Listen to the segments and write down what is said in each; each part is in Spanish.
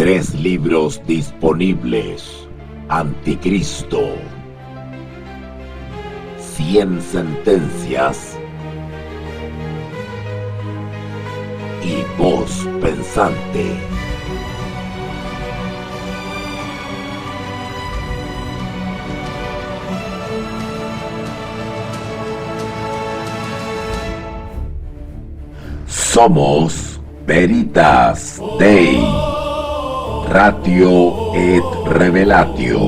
3 libros disponibles: Anticristo, 100 sentencias y Voz Pensante. Somos Veritas Dei, Ratio et Revelatio.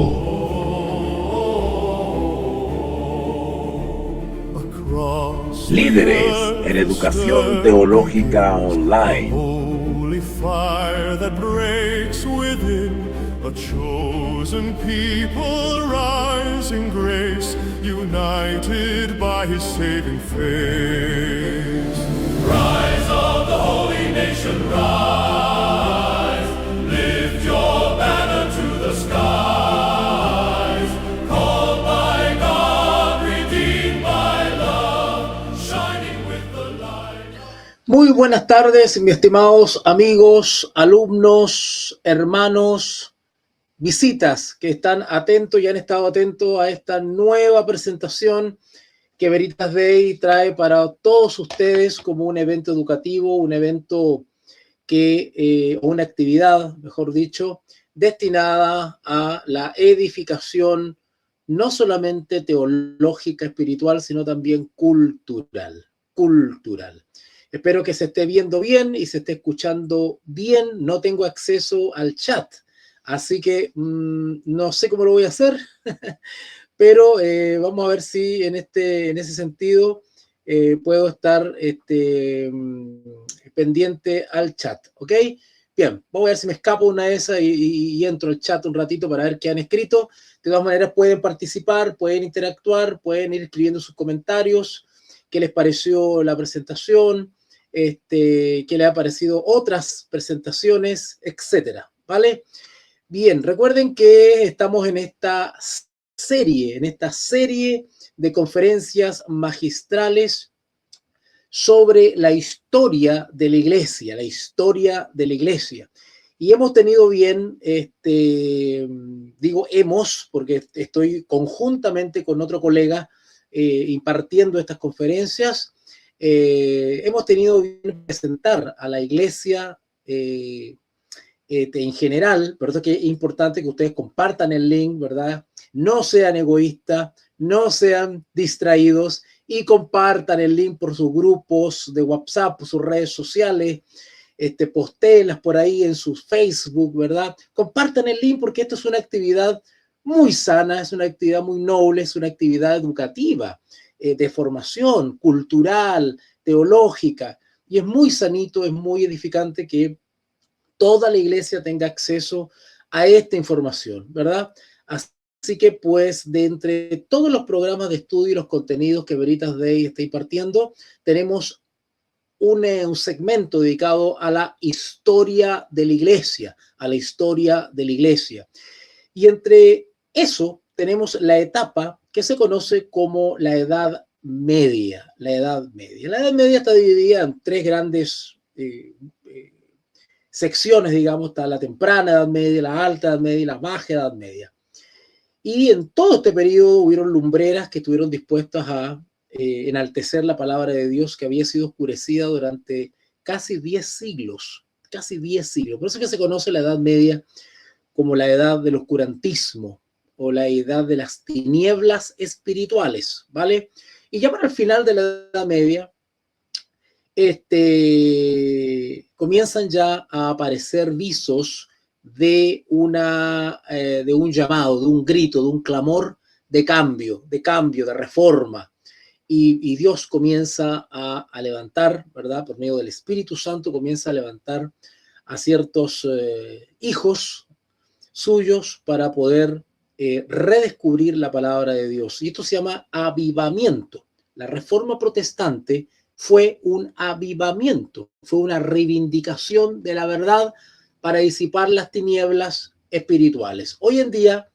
Líderes en educación teológica online. Holy fire that breaks within a chosen people, rising grace, united by his saving faith. Rise of the holy nation, rise, lift your banner to the skies, called by God, redeemed by love, shining with the light. Muy buenas tardes, mis estimados amigos, alumnos, hermanos, visitas que están atentos y han estado atentos a esta nueva presentación que Veritas Dei trae para todos ustedes como un evento educativo, un evento o una actividad, mejor dicho, destinada a la edificación no solamente teológica, espiritual, sino también cultural. Espero que se esté viendo bien y se esté escuchando bien. No tengo acceso al chat, así que no sé cómo lo voy a hacer, pero vamos a ver si en ese sentido puedo estar pendiente al chat, ¿ok? Bien, vamos a ver si me escapo una de esas y entro al chat un ratito para ver qué han escrito. De todas maneras pueden participar, pueden interactuar, pueden ir escribiendo sus comentarios, qué les pareció la presentación, qué les ha parecido otras presentaciones, etcétera, ¿vale? Bien, recuerden que estamos en esta serie de conferencias magistrales sobre la historia de la iglesia, Y hemos tenido bien, digo hemos, porque estoy conjuntamente con otro colega impartiendo estas conferencias, hemos tenido bien presentar a la iglesia en general, por eso que es importante que ustedes compartan el link, ¿verdad? No sean egoístas, no sean distraídos y compartan el link por sus grupos de WhatsApp, por sus redes sociales, postéenlas por ahí en sus Facebook, ¿verdad? Compartan el link porque esto es una actividad muy sana, es una actividad muy noble, es una actividad educativa, de formación cultural, teológica, y es muy sanito, es muy edificante que toda la iglesia tenga acceso a esta información, ¿verdad? Así que, pues, de entre todos los programas de estudio y los contenidos que Veritas Dei está impartiendo, tenemos un segmento dedicado a la historia de la iglesia, Y entre eso tenemos la etapa que se conoce como la Edad Media. La Edad Media está dividida en 3 grandes secciones, digamos. Está la temprana Edad Media, la alta Edad Media y la baja Edad Media. Y en todo este periodo hubieron lumbreras que estuvieron dispuestas a enaltecer la palabra de Dios, que había sido oscurecida durante casi 10 siglos. Por eso es que se conoce la Edad Media como la edad del oscurantismo o la edad de las tinieblas espirituales, ¿vale? Y ya para el final de la Edad Media, comienzan ya a aparecer visos de un llamado, de un grito, de un clamor de cambio, de reforma. Y Dios comienza a levantar, ¿verdad? Por medio del Espíritu Santo comienza a levantar a ciertos hijos suyos para poder redescubrir la palabra de Dios. Y esto se llama avivamiento. La Reforma Protestante fue un avivamiento, fue una reivindicación de la verdad para disipar las tinieblas espirituales. Hoy en día,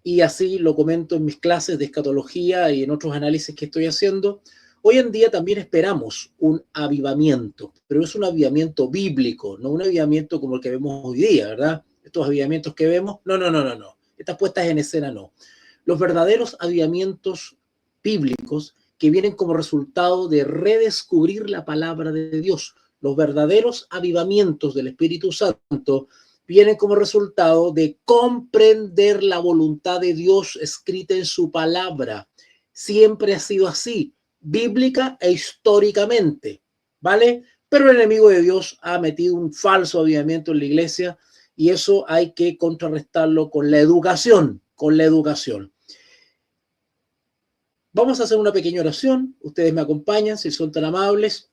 y así lo comento en mis clases de escatología y en otros análisis que estoy haciendo, hoy en día también esperamos un avivamiento, pero es un avivamiento bíblico, no un avivamiento como el que vemos hoy día, ¿verdad? estos avivamientos que vemos. No, no, no, no, no. Estas puestas en escena no. Los verdaderos avivamientos bíblicos que vienen como resultado de redescubrir la palabra de Dios. Los verdaderos avivamientos del Espíritu Santo vienen como resultado de comprender la voluntad de Dios escrita en su palabra. Siempre ha sido así, bíblica e históricamente, ¿vale? Pero el enemigo de Dios ha metido un falso avivamiento en la iglesia y eso hay que contrarrestarlo con la educación, Vamos a hacer una pequeña oración. Ustedes me acompañan, si son tan amables.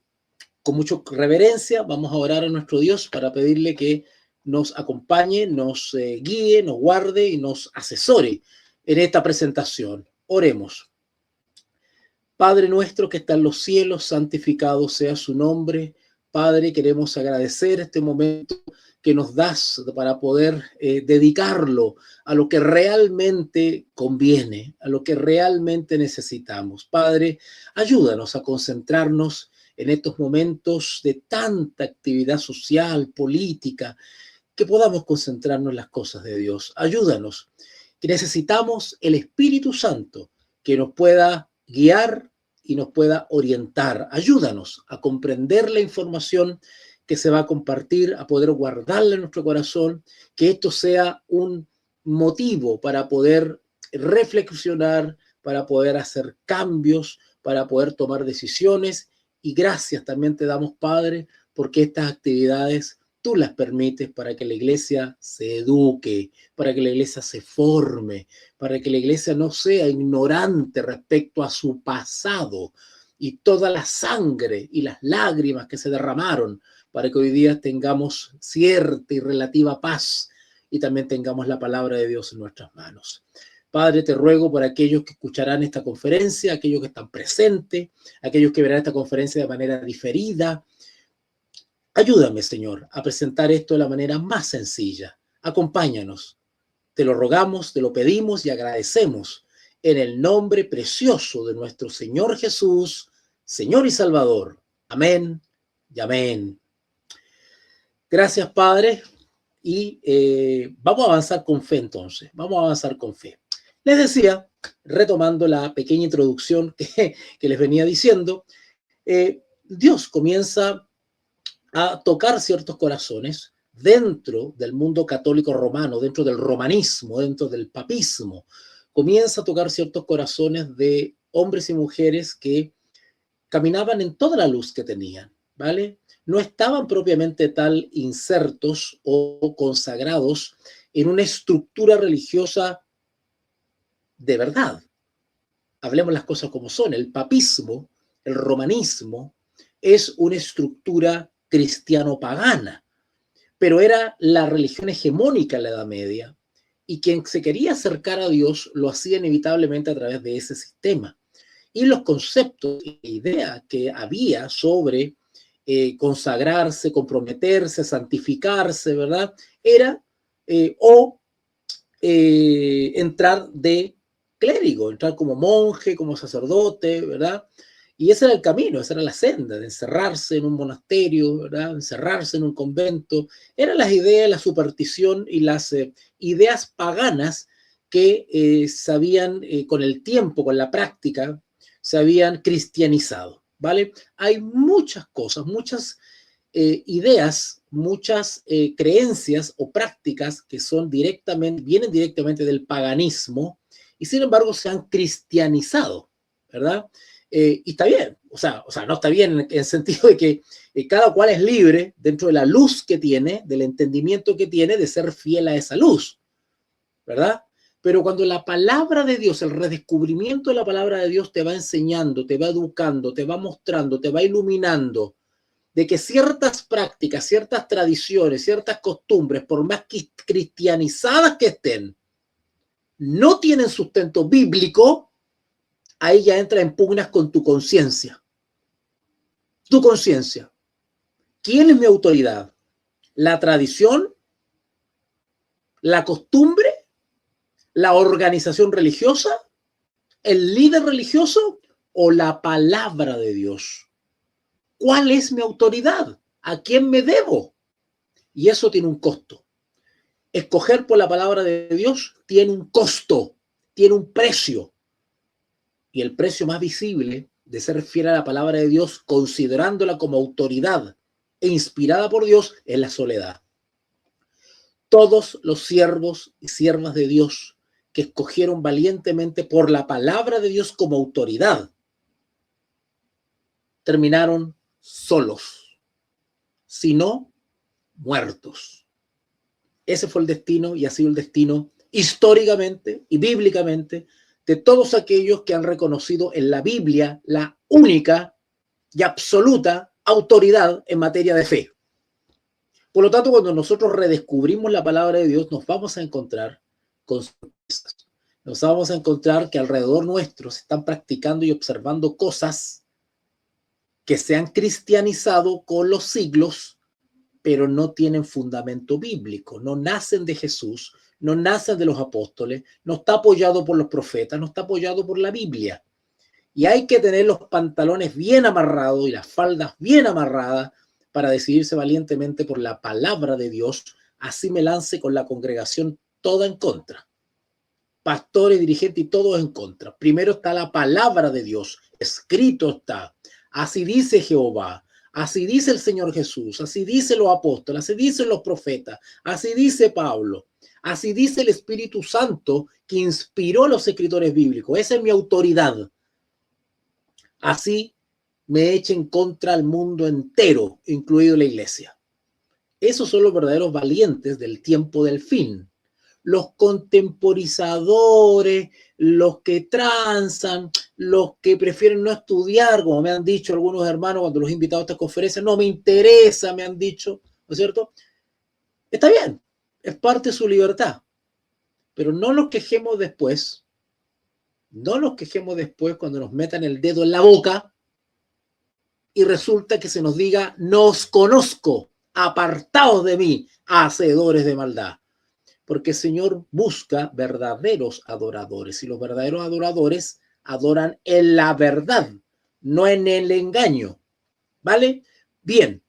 Con mucha reverencia vamos a orar a nuestro Dios para pedirle que nos acompañe, nos guíe, nos guarde y nos asesore en esta presentación. Oremos. Padre nuestro que está en los cielos, santificado sea su nombre. Padre, queremos agradecer este momento que nos das para poder dedicarlo a lo que realmente conviene, a lo que realmente necesitamos. Padre, ayúdanos a concentrarnos en estos momentos de tanta actividad social, política, que podamos concentrarnos en las cosas de Dios. Ayúdanos, que necesitamos el Espíritu Santo que nos pueda guiar y nos pueda orientar. Ayúdanos a comprender la información que se va a compartir, a poder guardarla en nuestro corazón, que esto sea un motivo para poder reflexionar, para poder hacer cambios, para poder tomar decisiones. Y gracias también te damos, Padre, porque estas actividades tú las permites para que la iglesia se eduque, para que la iglesia se forme, para que la iglesia no sea ignorante respecto a su pasado y toda la sangre y las lágrimas que se derramaron, para que hoy día tengamos cierta y relativa paz y también tengamos la palabra de Dios en nuestras manos. Padre, te ruego por aquellos que escucharán esta conferencia, aquellos que están presentes, aquellos que verán esta conferencia de manera diferida. Ayúdame, Señor, a presentar esto de la manera más sencilla. Acompáñanos. Te lo rogamos, te lo pedimos y agradecemos en el nombre precioso de nuestro Señor Jesús, Señor y Salvador. Amén y amén. Gracias, Padre. Y vamos a avanzar con fe entonces. Vamos a avanzar con fe. Les decía, retomando la pequeña introducción que les venía diciendo, Dios comienza a tocar ciertos corazones dentro del mundo católico romano, dentro del romanismo, dentro del papismo. Comienza a tocar ciertos corazones de hombres y mujeres que caminaban en toda la luz que tenían, ¿vale? No estaban propiamente tal insertos o consagrados en una estructura religiosa de verdad. Hablemos las cosas como son. El papismo, el romanismo, es una estructura cristiano-pagana, pero era la religión hegemónica en la Edad Media, y quien se quería acercar a Dios lo hacía inevitablemente a través de ese sistema. Y los conceptos e ideas que había sobre consagrarse, comprometerse, santificarse, ¿verdad? Era entrar de clérigo, entrar como monje, como sacerdote, ¿verdad? Y ese era el camino, esa era la senda, de encerrarse en un monasterio, ¿verdad? Encerrarse en un convento. Eran las ideas, la superstición y las ideas paganas que se habían, con el tiempo, con la práctica, se habían cristianizado, ¿vale? Hay muchas cosas, muchas ideas, muchas creencias o prácticas que vienen directamente del paganismo y sin embargo se han cristianizado, ¿verdad? Y está bien, o sea, no está bien en el sentido de que cada cual es libre dentro de la luz que tiene, del entendimiento que tiene, de ser fiel a esa luz, ¿verdad? Pero cuando la palabra de Dios, el redescubrimiento de la palabra de Dios te va enseñando, te va educando, te va mostrando, te va iluminando, de que ciertas prácticas, ciertas tradiciones, ciertas costumbres, por más cristianizadas que estén, no tienen sustento bíblico, ahí ya entra en pugnas con tu conciencia. Tu conciencia. ¿Quién es mi autoridad? ¿La tradición? ¿La costumbre? ¿La organización religiosa? ¿El líder religioso? ¿O la palabra de Dios? ¿Cuál es mi autoridad? ¿A quién me debo? Y eso tiene un costo. Escoger por la palabra de Dios tiene un costo, tiene un precio. Y el precio más visible de ser fiel a la palabra de Dios, considerándola como autoridad e inspirada por Dios, es la soledad. Todos los siervos y siervas de Dios que escogieron valientemente por la palabra de Dios como autoridad, terminaron solos, si no muertos. Ese fue el destino y ha sido el destino históricamente y bíblicamente de todos aquellos que han reconocido en la Biblia la única y absoluta autoridad en materia de fe. Por lo tanto, cuando nosotros redescubrimos la palabra de Dios, nos vamos a encontrar con sorpresas. Nos vamos a encontrar que alrededor nuestro se están practicando y observando cosas que se han cristianizado con los siglos, pero no tienen fundamento bíblico, no nacen de Jesús, no nacen de los apóstoles, no está apoyado por los profetas, no está apoyado por la Biblia. Y hay que tener los pantalones bien amarrados y las faldas bien amarradas para decidirse valientemente por la palabra de Dios. Así me lance con la congregación toda en contra. Pastores, dirigentes y todos en contra. Primero está la palabra de Dios. Escrito está. Así dice Jehová. Así dice el Señor Jesús. Así dicen los apóstoles. Así dicen los profetas. Así dice Pablo. Así dice el Espíritu Santo que inspiró a los escritores bíblicos. Esa es mi autoridad. Así me echen contra el mundo entero, incluido la iglesia. Esos son los verdaderos valientes del tiempo del fin. Los contemporizadores, los que transan, los que prefieren no estudiar, como me han dicho algunos hermanos cuando los he invitado a estas conferencias, no me interesa, me han dicho, ¿no es cierto? Está bien, es parte de su libertad, pero no nos quejemos después, cuando nos metan el dedo en la boca y resulta que se nos diga, no os conozco, apartaos de mí, hacedores de maldad. Porque el Señor busca verdaderos adoradores y los verdaderos adoradores adoran en la verdad, no en el engaño. ¿Vale? Bien,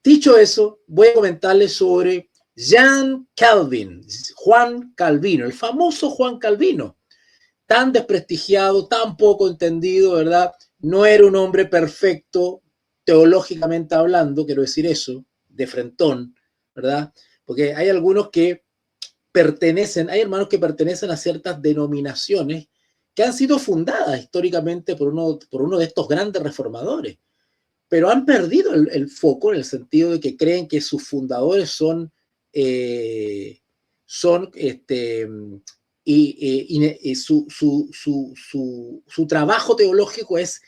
dicho eso, voy a comentarles sobre Juan Calvino, el famoso Juan Calvino, tan desprestigiado, tan poco entendido, ¿verdad? No era un hombre perfecto, teológicamente hablando, quiero decir eso, de frentón, ¿verdad? Porque hay algunos que hay hermanos que pertenecen a ciertas denominaciones que han sido fundadas históricamente por uno de estos grandes reformadores, pero han perdido el foco en el sentido de que creen que sus fundadores su trabajo teológico es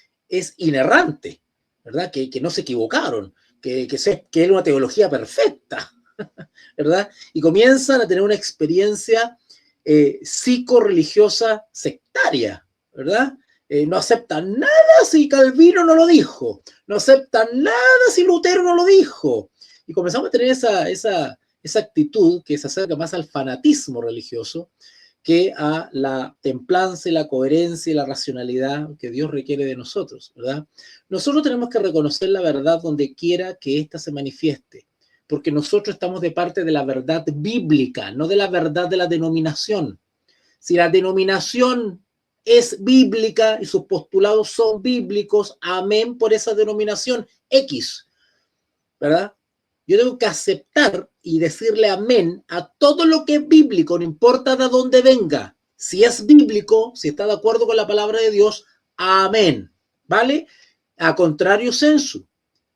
inerrante, ¿verdad? Que no se equivocaron, que es una teología perfecta, ¿verdad? Y comienzan a tener una experiencia psicorreligiosa sectaria, ¿verdad? No aceptan nada si Calvino no lo dijo, no aceptan nada si Lutero no lo dijo. Y comenzamos a tener esa actitud que se acerca más al fanatismo religioso que a la templanza y la coherencia y la racionalidad que Dios requiere de nosotros, ¿verdad? Nosotros tenemos que reconocer la verdad donde quiera que ésta se manifieste, porque nosotros estamos de parte de la verdad bíblica, no de la verdad de la denominación. Si la denominación es bíblica y sus postulados son bíblicos, amén por esa denominación X, ¿verdad? Yo tengo que aceptar y decirle amén a todo lo que es bíblico, no importa de dónde venga. Si es bíblico, si está de acuerdo con la palabra de Dios, amén, ¿vale? A contrario sensu.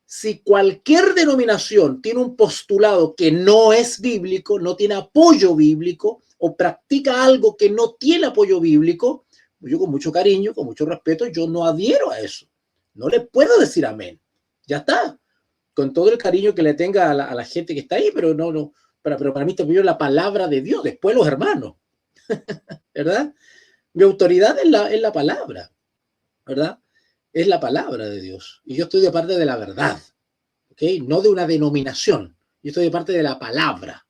Si cualquier denominación tiene un postulado que no es bíblico, no tiene apoyo bíblico o practica algo que no tiene apoyo bíblico, yo con mucho cariño, con mucho respeto, yo no adhiero a eso. No le puedo decir amén. Ya está. Con todo el cariño que le tenga a la gente que está ahí, pero pero para mí está primero la palabra de Dios, después los hermanos, ¿verdad? Mi autoridad es la palabra, ¿verdad? Es la palabra de Dios. Y yo estoy de parte de la verdad, ¿ok? No de una denominación. Yo estoy de parte de la palabra.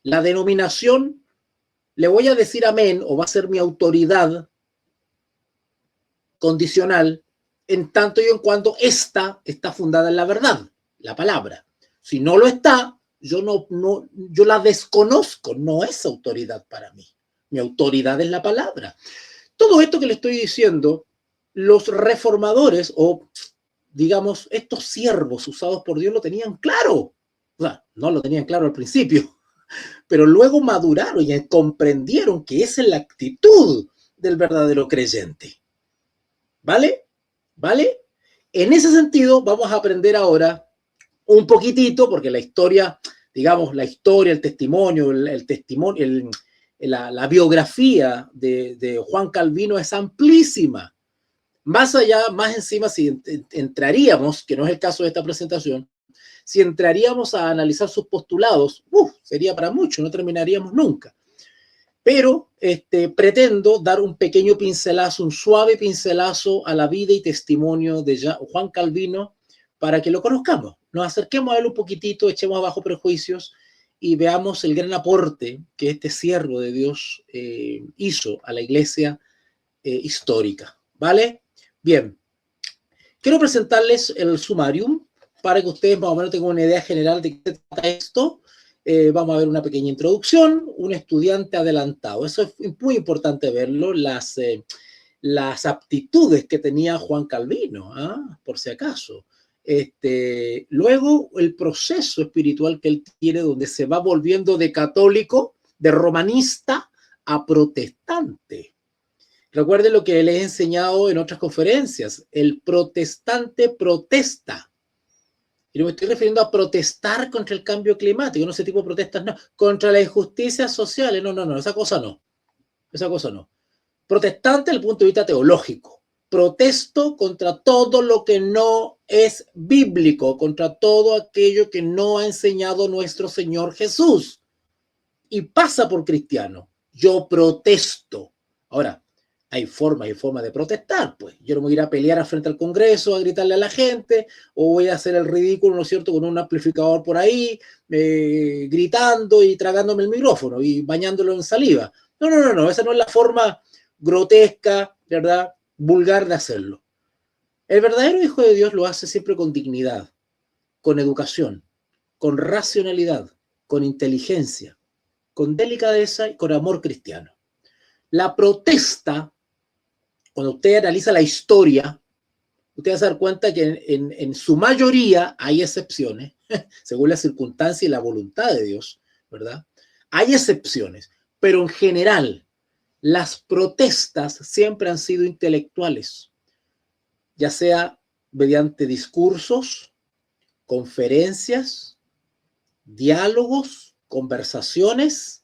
La denominación, le voy a decir amén, o va a ser mi autoridad condicional, en tanto y en cuanto esta está fundada en la verdad, la palabra. Si no lo está, yo la desconozco, no es autoridad para mí. Mi autoridad es la palabra. Todo esto que le estoy diciendo, los reformadores o, digamos, estos siervos usados por Dios lo tenían claro. O sea, no lo tenían claro al principio, pero luego maduraron y comprendieron que esa es la actitud del verdadero creyente. ¿Vale? ¿Vale? En ese sentido, vamos a aprender ahora un poquitito, porque la historia, digamos, la historia, el testimonio, la biografía de Juan Calvino es amplísima. Más allá, más encima, si entraríamos, que no es el caso de esta presentación, si entraríamos a analizar sus postulados, sería para mucho, no terminaríamos nunca. Pero pretendo dar un pequeño pincelazo, un suave pincelazo a la vida y testimonio de Juan Calvino para que lo conozcamos. Nos acerquemos a él un poquitito, echemos abajo prejuicios y veamos el gran aporte que este siervo de Dios hizo a la iglesia histórica. ¿Vale? Bien. Quiero presentarles el sumarium para que ustedes más o menos tengan una idea general de qué se trata esto. Vamos a ver una pequeña introducción, un estudiante adelantado. Eso es muy importante verlo, las aptitudes que tenía Juan Calvino, por si acaso. Luego, el proceso espiritual que él tiene, donde se va volviendo de católico, de romanista, a protestante. Recuerden lo que les he enseñado en otras conferencias. El protestante protesta. Y no me estoy refiriendo a protestar contra el cambio climático, no ese tipo de protestas, no. Contra las injusticias sociales, no, esa cosa no. Esa cosa no. Protestante desde el punto de vista teológico. Protesto contra todo lo que no es bíblico, contra todo aquello que no ha enseñado nuestro Señor Jesús. Y pasa por cristiano. Yo protesto. Ahora, hay formas y formas de protestar, pues. Yo no me voy a ir a pelear frente al Congreso, a gritarle a la gente, o voy a hacer el ridículo, ¿no es cierto?, con un amplificador por ahí, gritando y tragándome el micrófono y bañándolo en saliva. No, esa no es la forma grotesca, ¿verdad?, vulgar de hacerlo. El verdadero Hijo de Dios lo hace siempre con dignidad, con educación, con racionalidad, con inteligencia, con delicadeza y con amor cristiano. La protesta, cuando usted analiza la historia, usted va a dar cuenta que en su mayoría hay excepciones, según la circunstancia y la voluntad de Dios, ¿verdad? Hay excepciones, pero en general, las protestas siempre han sido intelectuales, ya sea mediante discursos, conferencias, diálogos, conversaciones,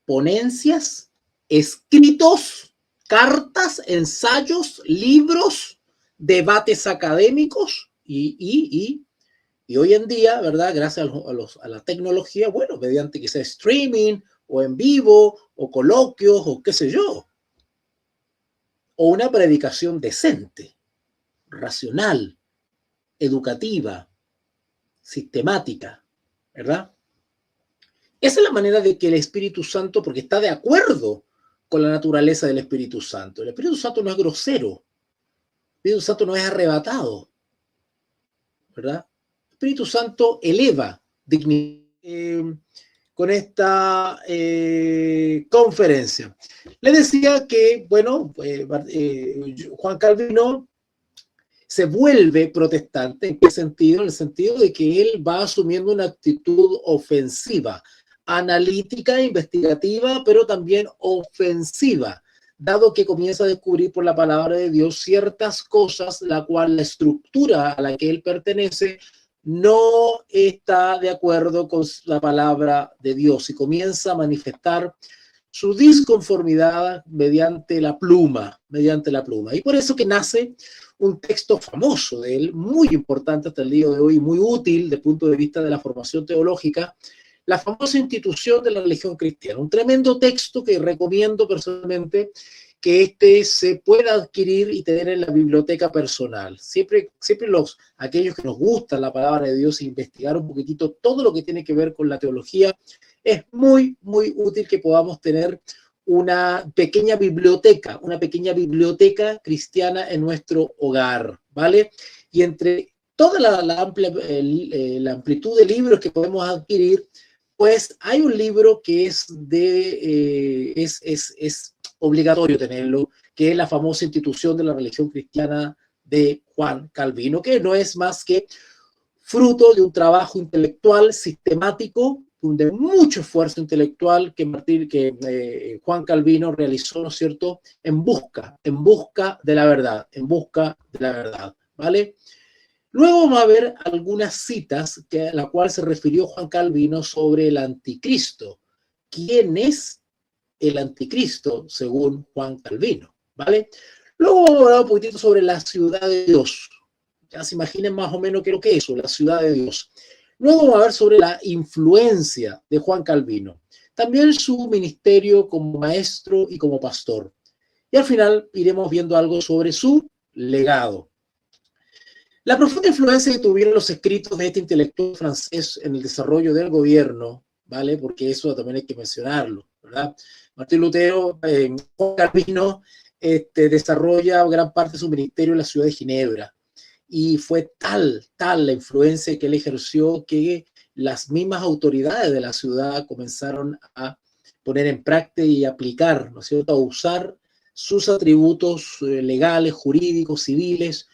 ponencias, escritos, cartas, ensayos, libros, debates académicos y hoy en día, ¿verdad? Gracias a la tecnología, bueno, mediante quizá streaming o en vivo o coloquios o qué sé yo. O una predicación decente, racional, educativa, sistemática, ¿verdad? Esa es la manera de que el Espíritu Santo, porque está de acuerdo con la naturaleza del Espíritu Santo. El Espíritu Santo no es grosero. El Espíritu Santo no es arrebatado, ¿verdad? El Espíritu Santo eleva dignidad. Con esta conferencia. Le decía que, bueno, Juan Calvino se vuelve protestante. ¿En qué sentido? En el sentido de que él va asumiendo una actitud ofensiva, analítica, investigativa, pero también ofensiva, dado que comienza a descubrir por la palabra de Dios ciertas cosas, la cual la estructura a la que él pertenece no está de acuerdo con la palabra de Dios y comienza a manifestar su disconformidad mediante la pluma. Y por eso que nace un texto famoso de él, muy importante hasta el día de hoy, muy útil desde el punto de vista de la formación teológica, la famosa Institución de la Religión Cristiana. Un tremendo texto que recomiendo personalmente que se pueda adquirir y tener en la biblioteca personal. Siempre aquellos que nos gusta la palabra de Dios e investigar un poquitito todo lo que tiene que ver con la teología, es muy, muy útil que podamos tener una pequeña biblioteca cristiana en nuestro hogar, ¿vale? Y entre toda la amplitud de libros que podemos adquirir, Después hay un libro que es obligatorio tenerlo, que es la famosa Institución de la Religión Cristiana de Juan Calvino, que no es más que fruto de un trabajo intelectual sistemático, de mucho esfuerzo intelectual que Juan Calvino realizó, ¿no es cierto?, en busca de la verdad, ¿vale? Luego vamos a ver algunas citas a las cuales se refirió Juan Calvino sobre el anticristo. ¿Quién es el anticristo según Juan Calvino? ¿Vale? Luego vamos a hablar un poquitito sobre la ciudad de Dios. Ya se imaginen más o menos qué es lo que es eso, la ciudad de Dios. Luego vamos a ver sobre la influencia de Juan Calvino. También su ministerio como maestro y como pastor. Y al final iremos viendo algo sobre su legado. La profunda influencia que tuvieron los escritos de este intelectual francés en el desarrollo del gobierno, ¿vale? Porque eso también hay que mencionarlo, ¿verdad? Martín Lutero, Juan Calvino, desarrolla gran parte de su ministerio en la ciudad de Ginebra. Y fue tal la influencia que él ejerció que las mismas autoridades de la ciudad comenzaron a poner en práctica y aplicar, ¿no es cierto?, a usar sus atributos legales, jurídicos, civiles,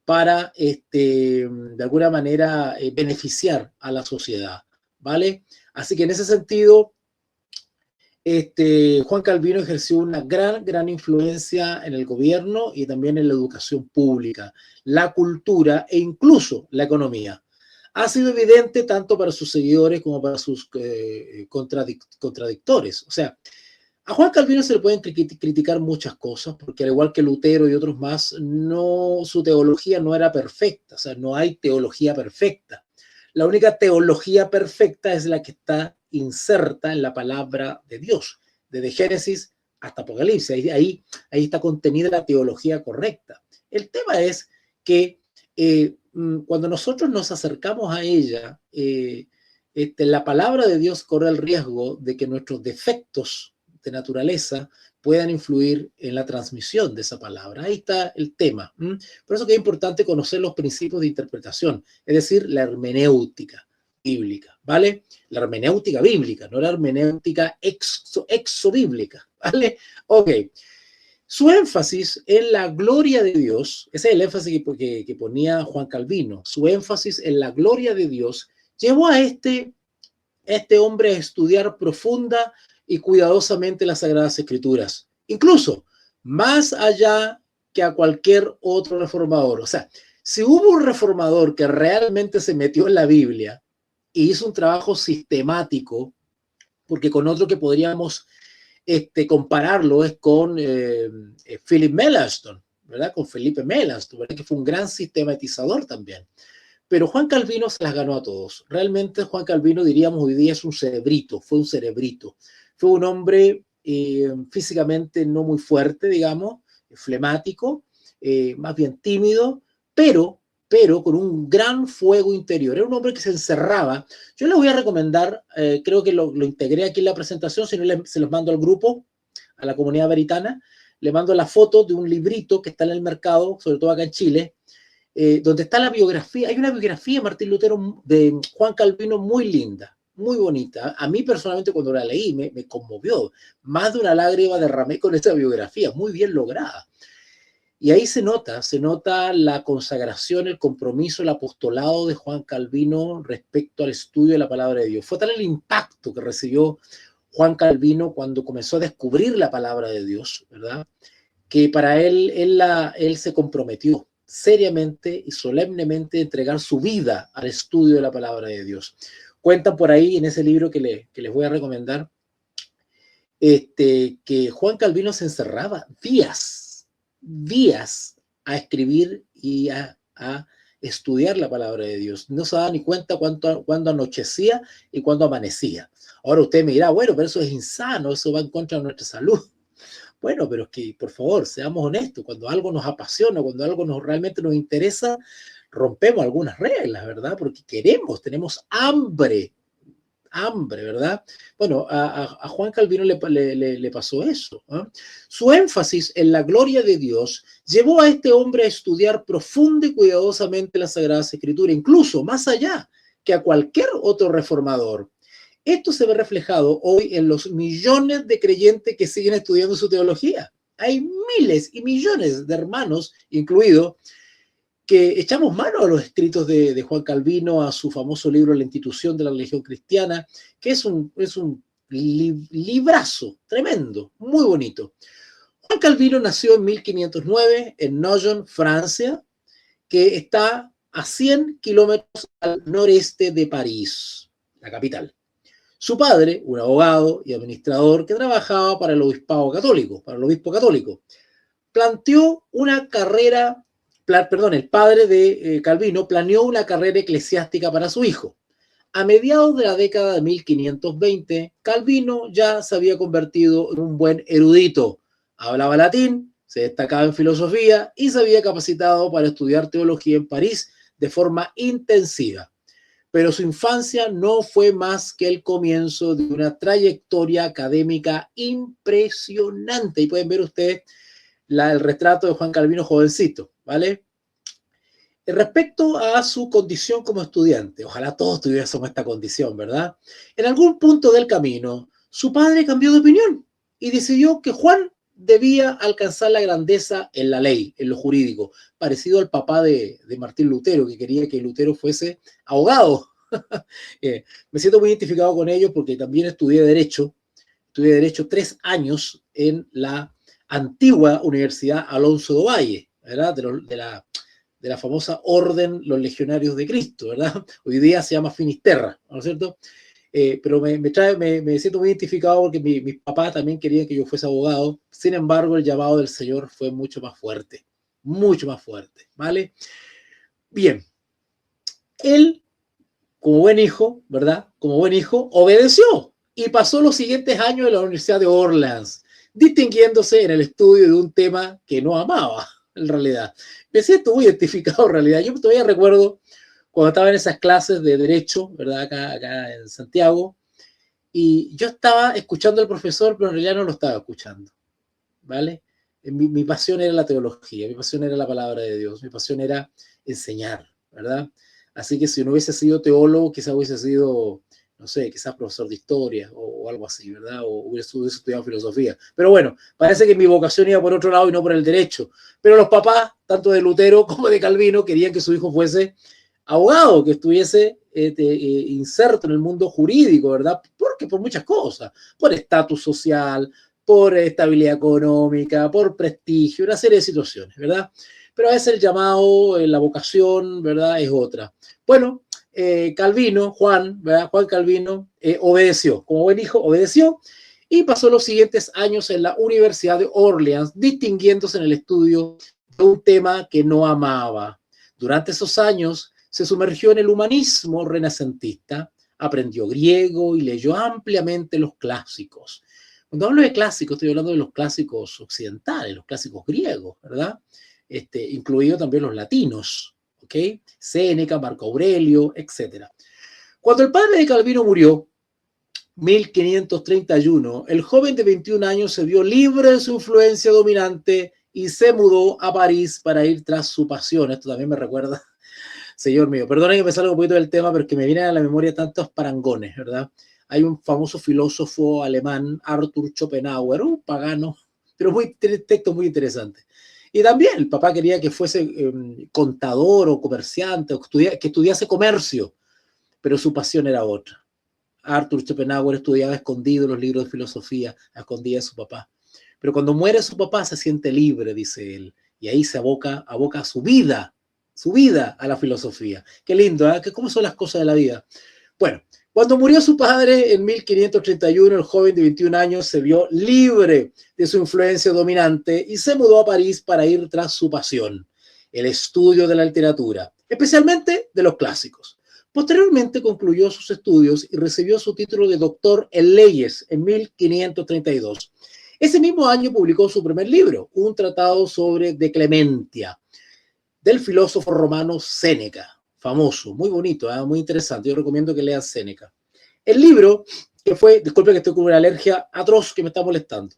para, de alguna manera, beneficiar a la sociedad, ¿vale? Así que en ese sentido, Juan Calvino ejerció una gran influencia en el gobierno y también en la educación pública, la cultura e incluso la economía. Ha sido evidente tanto para sus seguidores como para sus contradictores. O sea, a Juan Calvino se le pueden criticar muchas cosas, porque al igual que Lutero y otros más, su teología no era perfecta, o sea, no hay teología perfecta. La única teología perfecta es la que está inserta en la palabra de Dios, desde Génesis hasta Apocalipsis. Ahí está contenida la teología correcta. El tema es que cuando nosotros nos acercamos a ella, la palabra de Dios corre el riesgo de que nuestros defectos de naturaleza puedan influir en la transmisión de esa palabra. Ahí está el tema. Por eso que es importante conocer los principios de interpretación, es decir, la hermenéutica bíblica, ¿vale? La hermenéutica bíblica, no la hermenéutica exobíblica, ¿vale? Ok. Su énfasis en la gloria de Dios, ese es el énfasis que ponía Juan Calvino, su énfasis en la gloria de Dios llevó a este hombre a estudiar profunda y cuidadosamente las Sagradas Escrituras, incluso más allá que a cualquier otro reformador. O sea, si hubo un reformador que realmente se metió en la Biblia y hizo un trabajo sistemático, porque con otro que podríamos compararlo es con Philip Melanchthon, ¿verdad? Con Felipe Melanchthon, ¿verdad? Que fue un gran sistematizador también. Pero Juan Calvino se las ganó a todos. Realmente Juan Calvino, diríamos hoy día, es un cerebrito, fue un cerebrito. Fue un hombre físicamente no muy fuerte, digamos, flemático, más bien tímido, pero con un gran fuego interior. Era un hombre que se encerraba. Yo les voy a recomendar, creo que lo integré aquí en la presentación, si no se los mando al grupo, a la comunidad veritana, le mando la foto de un librito que está en el mercado, sobre todo acá en Chile, donde está la biografía. Hay una biografía de Martín Lutero, de Juan Calvino, muy linda, muy bonita. A mí personalmente cuando la leí me conmovió. Más de una lágrima derramé con esa biografía, muy bien lograda. Y ahí se nota la consagración, el compromiso, el apostolado de Juan Calvino respecto al estudio de la palabra de Dios. Fue tal el impacto que recibió Juan Calvino cuando comenzó a descubrir la palabra de Dios, ¿verdad? Que para él se comprometió seriamente y solemnemente a entregar su vida al estudio de la palabra de Dios. Cuentan por ahí en ese libro que les voy a recomendar, que Juan Calvino se encerraba días a escribir y a estudiar la palabra de Dios. No se daba ni cuenta cuándo anochecía y cuándo amanecía. Ahora usted me dirá, bueno, pero eso es insano, eso va en contra de nuestra salud. Bueno, pero es que, por favor, seamos honestos, cuando algo nos apasiona, cuando algo realmente nos interesa, rompemos algunas reglas, ¿verdad? Porque tenemos hambre, ¿verdad? Bueno, a Juan Calvino le pasó eso, ¿eh? Su énfasis en la gloria de Dios llevó a este hombre a estudiar profunda y cuidadosamente las Sagradas Escrituras, incluso más allá que a cualquier otro reformador. Esto se ve reflejado hoy en los millones de creyentes que siguen estudiando su teología. Hay miles y millones de hermanos, incluidos, que echamos mano a los escritos de Juan Calvino, a su famoso libro La institución de la religión cristiana, que es un librazo tremendo, muy bonito. Juan Calvino nació en 1509 en Nogent, Francia, que está a 100 kilómetros al noreste de París, la capital. Su padre, un abogado y administrador que trabajaba para el obispado católico, para el obispo católico, planteó una carrera, el padre de Calvino planeó una carrera eclesiástica para su hijo. A mediados de la década de 1520, Calvino ya se había convertido en un buen erudito. Hablaba latín, se destacaba en filosofía y se había capacitado para estudiar teología en París de forma intensiva. Pero su infancia no fue más que el comienzo de una trayectoria académica impresionante. Y pueden ver ustedes el retrato de Juan Calvino jovencito, ¿vale? Respecto a su condición como estudiante, ojalá todos tuviésemos esta condición, ¿verdad? En algún punto del camino, su padre cambió de opinión y decidió que Juan debía alcanzar la grandeza en la ley, en lo jurídico, parecido al papá de Martín Lutero, que quería que Lutero fuese abogado. Me siento muy identificado con ellos porque también estudié Derecho 3 años en la antigua Universidad Alonso de Valle, ¿verdad? De la famosa Orden Los Legionarios de Cristo, ¿verdad? Hoy día se llama Finisterra, ¿no es cierto? Pero me siento muy identificado porque mis papás también querían que yo fuese abogado. Sin embargo, el llamado del Señor fue mucho más fuerte, ¿vale? Bien, él, como buen hijo, ¿verdad? Como buen hijo, obedeció y pasó los siguientes años en la Universidad de Orleans, distinguiéndose en el estudio de un tema que no amaba, en realidad. Me siento muy identificado, en realidad. Yo todavía recuerdo cuando estaba en esas clases de Derecho, ¿verdad? Acá en Santiago, y yo estaba escuchando al profesor, pero en realidad no lo estaba escuchando, ¿vale? Mi pasión era la teología, mi pasión era la palabra de Dios, mi pasión era enseñar, ¿verdad? Así que si no hubiese sido teólogo, quizás hubiese sido, no sé, quizás profesor de historia o algo así, ¿verdad? O hubiese estudiado filosofía. Pero bueno, parece que mi vocación iba por otro lado y no por el derecho. Pero los papás, tanto de Lutero como de Calvino, querían que su hijo fuese abogado, que estuviese inserto en el mundo jurídico, ¿verdad? Porque por muchas cosas, por estatus social, por estabilidad económica, por prestigio, una serie de situaciones, ¿verdad? Pero a veces el llamado, la vocación, ¿verdad? Es otra. Bueno, Calvino, Juan Calvino, obedeció, como buen hijo, obedeció y pasó los siguientes años en la Universidad de Orleans, distinguiéndose en el estudio de un tema que no amaba. Durante esos años se sumergió en el humanismo renacentista, aprendió griego y leyó ampliamente los clásicos. Cuando hablo de clásicos, estoy hablando de los clásicos occidentales, los clásicos griegos, ¿verdad? Incluidos también los latinos, ¿ok? Séneca, Marco Aurelio, etc. Cuando el padre de Calvino murió, 1531, el joven de 21 años se vio libre de su influencia dominante y se mudó a París para ir tras su pasión. Esto también me recuerda, Señor mío, perdona que me salga un poquito del tema, pero que me vienen a la memoria tantos parangones, ¿verdad? Hay un famoso filósofo alemán, Arthur Schopenhauer, un pagano, pero texto muy interesante. Y también el papá quería que fuese contador o comerciante, o que estudiase comercio, pero su pasión era otra. Arthur Schopenhauer estudiaba escondido los libros de filosofía, a escondidas de su papá. Pero cuando muere su papá se siente libre, dice él, y ahí se aboca su vida a la filosofía. Qué lindo, ¿eh? ¿Cómo son las cosas de la vida? Bueno, cuando murió su padre en 1531, el joven de 21 años se vio libre de su influencia dominante y se mudó a París para ir tras su pasión, el estudio de la literatura, especialmente de los clásicos. Posteriormente concluyó sus estudios y recibió su título de doctor en leyes en 1532. Ese mismo año publicó su primer libro, un tratado sobre De Clementia, del filósofo romano Séneca, famoso, muy bonito, muy interesante. Yo recomiendo que lean Séneca. El libro, que fue, disculpe que estoy con una alergia atroz que me está molestando.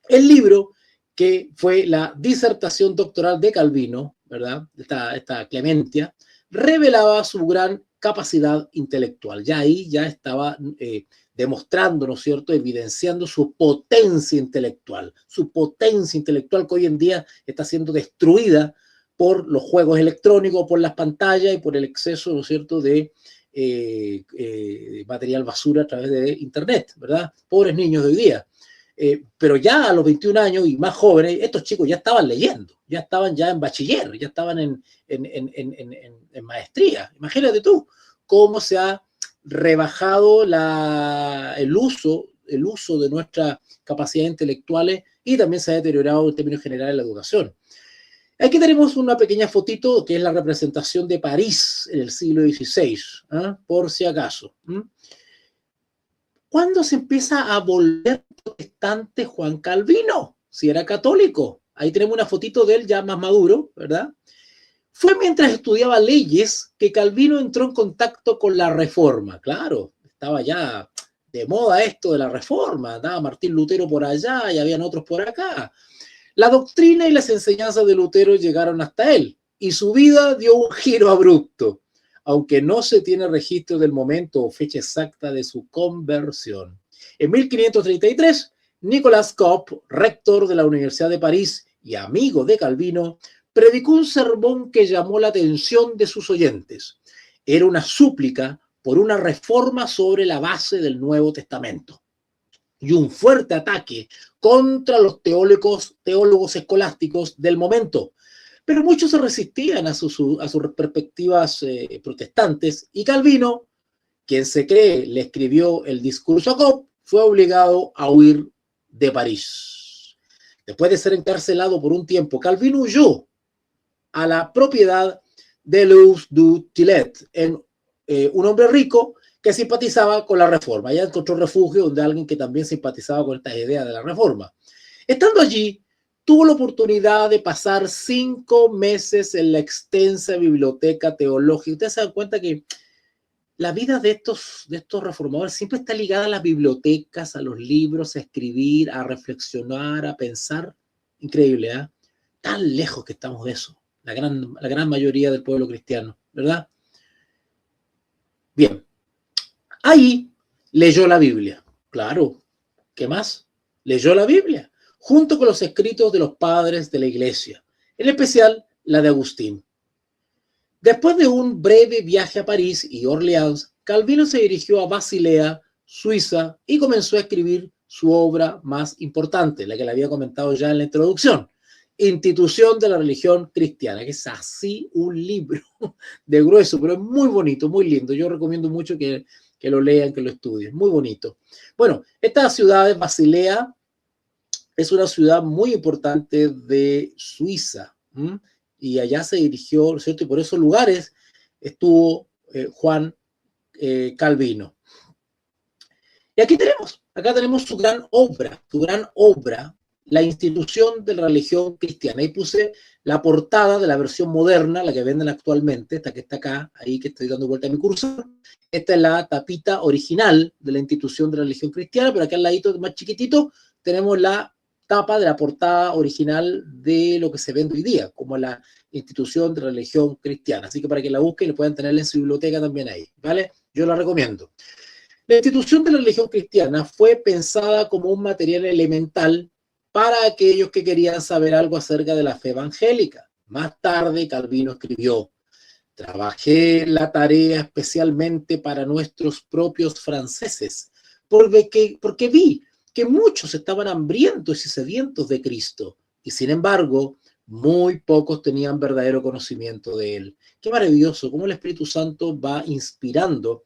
El libro, que fue la disertación doctoral de Calvino, ¿verdad? Esta Clementia, revelaba su gran capacidad intelectual. Ya ahí ya estaba demostrando, ¿no es cierto?, evidenciando su potencia intelectual que hoy en día está siendo destruida por los juegos electrónicos, por las pantallas y por el exceso, ¿no es cierto?, de material basura a través de Internet, ¿verdad? Pobres niños de hoy día. Pero ya a los 21 años y más jóvenes, estos chicos ya estaban leyendo, ya estaban ya en bachiller, ya estaban en maestría. Imagínate tú cómo se ha rebajado el uso de nuestras capacidades intelectuales y también se ha deteriorado en términos generales la educación. Aquí tenemos una pequeña fotito que es la representación de París en el siglo XVI, ¿eh? Por si acaso. ¿Cuándo se empieza a volver protestante Juan Calvino? Si era católico. Ahí tenemos una fotito de él ya más maduro, ¿verdad? Fue mientras estudiaba leyes que Calvino entró en contacto con la Reforma. Claro, estaba ya de moda esto de la Reforma. Estaba Martín Lutero por allá y habían otros por acá. La doctrina y las enseñanzas de Lutero llegaron hasta él y su vida dio un giro abrupto, aunque no se tiene registro del momento o fecha exacta de su conversión. En 1533, Nicolas Cop, rector de la Universidad de París y amigo de Calvino, predicó un sermón que llamó la atención de sus oyentes. Era una súplica por una reforma sobre la base del Nuevo Testamento y un fuerte ataque contra los teólogos escolásticos del momento. Pero muchos se resistían a sus perspectivas protestantes y Calvino, quien se cree le escribió el discurso a Cop, fue obligado a huir de París. Después de ser encarcelado por un tiempo, Calvino huyó a la propiedad de Louis du Tillet, un hombre rico que simpatizaba con la Reforma. Allá encontró refugio donde alguien que también simpatizaba con estas ideas de la Reforma. Estando allí, tuvo la oportunidad de pasar 5 meses en la extensa biblioteca teológica. Ustedes se dan cuenta que la vida de estos reformadores siempre está ligada a las bibliotecas, a los libros, a escribir, a reflexionar, a pensar. Increíble, ¿eh? Tan lejos que estamos de eso, la gran mayoría del pueblo cristiano, ¿verdad? Bien, ahí leyó la Biblia. Claro, ¿qué más? Leyó la Biblia, junto con los escritos de los padres de la iglesia, en especial la de Agustín. Después de un breve viaje a París y Orleans, Calvino se dirigió a Basilea, Suiza, y comenzó a escribir su obra más importante, la que le había comentado ya en la introducción, Institución de la Religión Cristiana, que es así un libro de grueso, pero es muy bonito, muy lindo. Yo recomiendo mucho que lo lean, que lo estudien. Muy bonito. Bueno, esta ciudad de Basilea es una ciudad muy importante de Suiza. Y allá se dirigió, ¿no es cierto? Y por esos lugares estuvo Juan Calvino. Y acá tenemos su gran obra, la Institución de la Religión Cristiana. Ahí puse la portada de la versión moderna, la que venden actualmente, esta que está acá, ahí que estoy dando vuelta a mi cursor. Esta es la tapita original de la Institución de la Religión Cristiana, pero acá al ladito, más chiquitito, tenemos la tapa de la portada original de lo que se vende hoy día, como la Institución de la Religión Cristiana. Así que para que la busquen y puedan tenerla en su biblioteca también ahí, ¿vale? Yo la recomiendo. La Institución de la Religión Cristiana fue pensada como un material elemental para aquellos que querían saber algo acerca de la fe evangélica. Más tarde, Calvino escribió: trabajé la tarea especialmente para nuestros propios franceses, porque vi que muchos estaban hambrientos y sedientos de Cristo, y sin embargo, muy pocos tenían verdadero conocimiento de Él. Qué maravilloso, cómo el Espíritu Santo va inspirando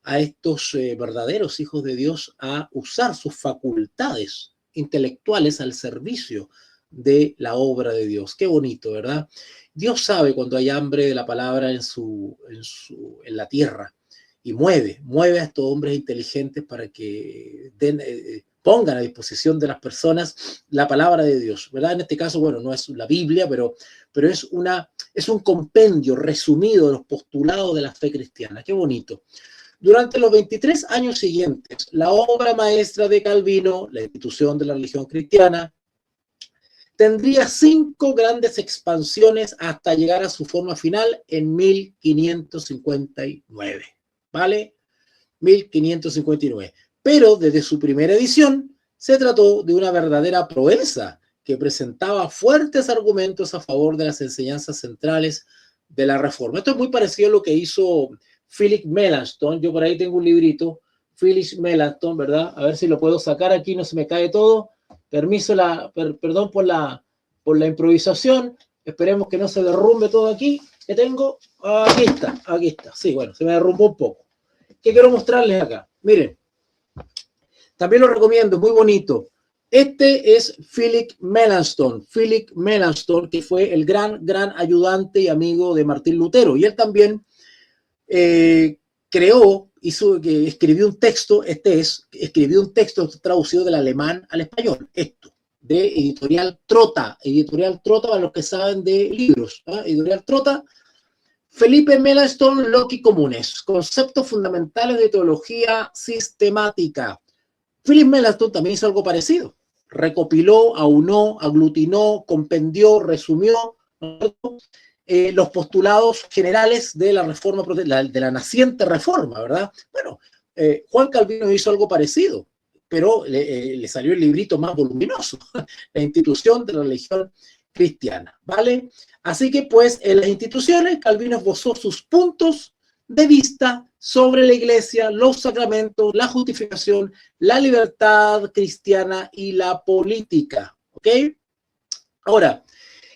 a estos verdaderos hijos de Dios a usar sus facultades intelectuales al servicio de la obra de Dios. Qué bonito, ¿verdad? Dios sabe cuando hay hambre de la palabra en la tierra y mueve a estos hombres inteligentes para que pongan a disposición de las personas la palabra de Dios, ¿verdad? En este caso, bueno, no es la Biblia, pero es un compendio resumido de los postulados de la fe cristiana. Qué bonito. Durante los 23 años siguientes, la obra maestra de Calvino, la Institución de la Religión Cristiana, tendría 5 grandes expansiones hasta llegar a su forma final en 1559, ¿vale? 1559. Pero desde su primera edición se trató de una verdadera proeza que presentaba fuertes argumentos a favor de las enseñanzas centrales de la Reforma. Esto es muy parecido a lo que hizo Philip Melanchthon. Yo por ahí tengo un librito, Philip Melanchthon, ¿verdad? A ver si lo puedo sacar aquí, no se me cae todo. Permiso, perdón por la improvisación. Esperemos que no se derrumbe todo aquí que tengo. Aquí está. Sí, bueno, se me derrumbó un poco. ¿Qué quiero mostrarles acá? Miren, también lo recomiendo, muy bonito. Este es Philip Melanchthon, que fue el gran ayudante y amigo de Martín Lutero. Y él también escribió un texto, escribió un texto traducido del alemán al español, de Editorial Trota, para los que saben de libros, ¿eh? Editorial Trota. Felipe Melanchthon, Loci Comunes, conceptos fundamentales de teología sistemática. Philip Melanchthon también hizo algo parecido. Recopiló, aunó, aglutinó, compendió, resumió, ¿no? Los postulados generales de la reforma, de la naciente reforma, ¿verdad? Bueno, Juan Calvino hizo algo parecido, pero le salió el librito más voluminoso, La institución de la religión cristiana, ¿vale? Así que, pues, en las instituciones, Calvino esbozó sus puntos de vista sobre la iglesia, los sacramentos, la justificación, la libertad cristiana y la política, ¿ok? Ahora,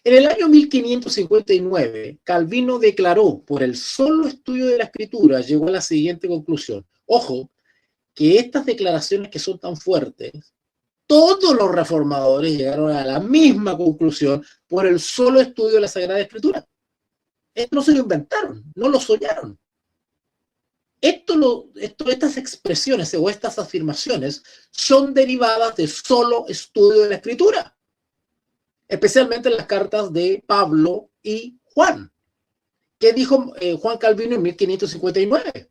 en el año 1559, Calvino declaró, por el solo estudio de la escritura, llegó a la siguiente conclusión. Ojo, que estas declaraciones que son tan fuertes, todos los reformadores llegaron a la misma conclusión por el solo estudio de la Sagrada Escritura. Esto no se lo inventaron, no lo soñaron. Estas expresiones o estas afirmaciones son derivadas de solo estudio de la Escritura, especialmente en las cartas de Pablo y Juan. ¿Qué dijo Juan Calvino en 1559?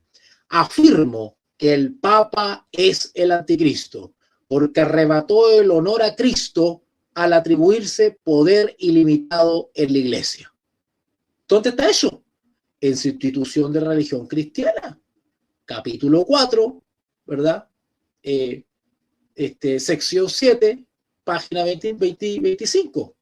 Afirmo que el Papa es el anticristo, porque arrebató el honor a Cristo al atribuirse poder ilimitado en la Iglesia. ¿Dónde está eso? En su institución de religión cristiana. Capítulo 4, ¿verdad? Sección 7, página 25.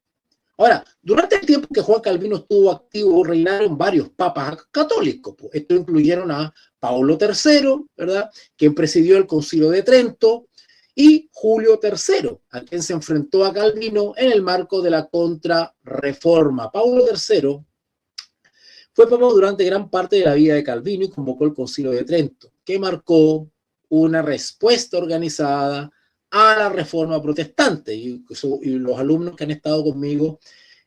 Ahora, durante el tiempo que Juan Calvino estuvo activo, reinaron varios papas católicos. Pues, esto incluyeron a Pablo III, ¿verdad? Quien presidió el Concilio de Trento, y Julio III, a quien se enfrentó a Calvino en el marco de la Contrarreforma. Pablo III fue papa durante gran parte de la vida de Calvino y convocó el Concilio de Trento, que marcó una respuesta organizada a la reforma protestante. Y los alumnos que han estado conmigo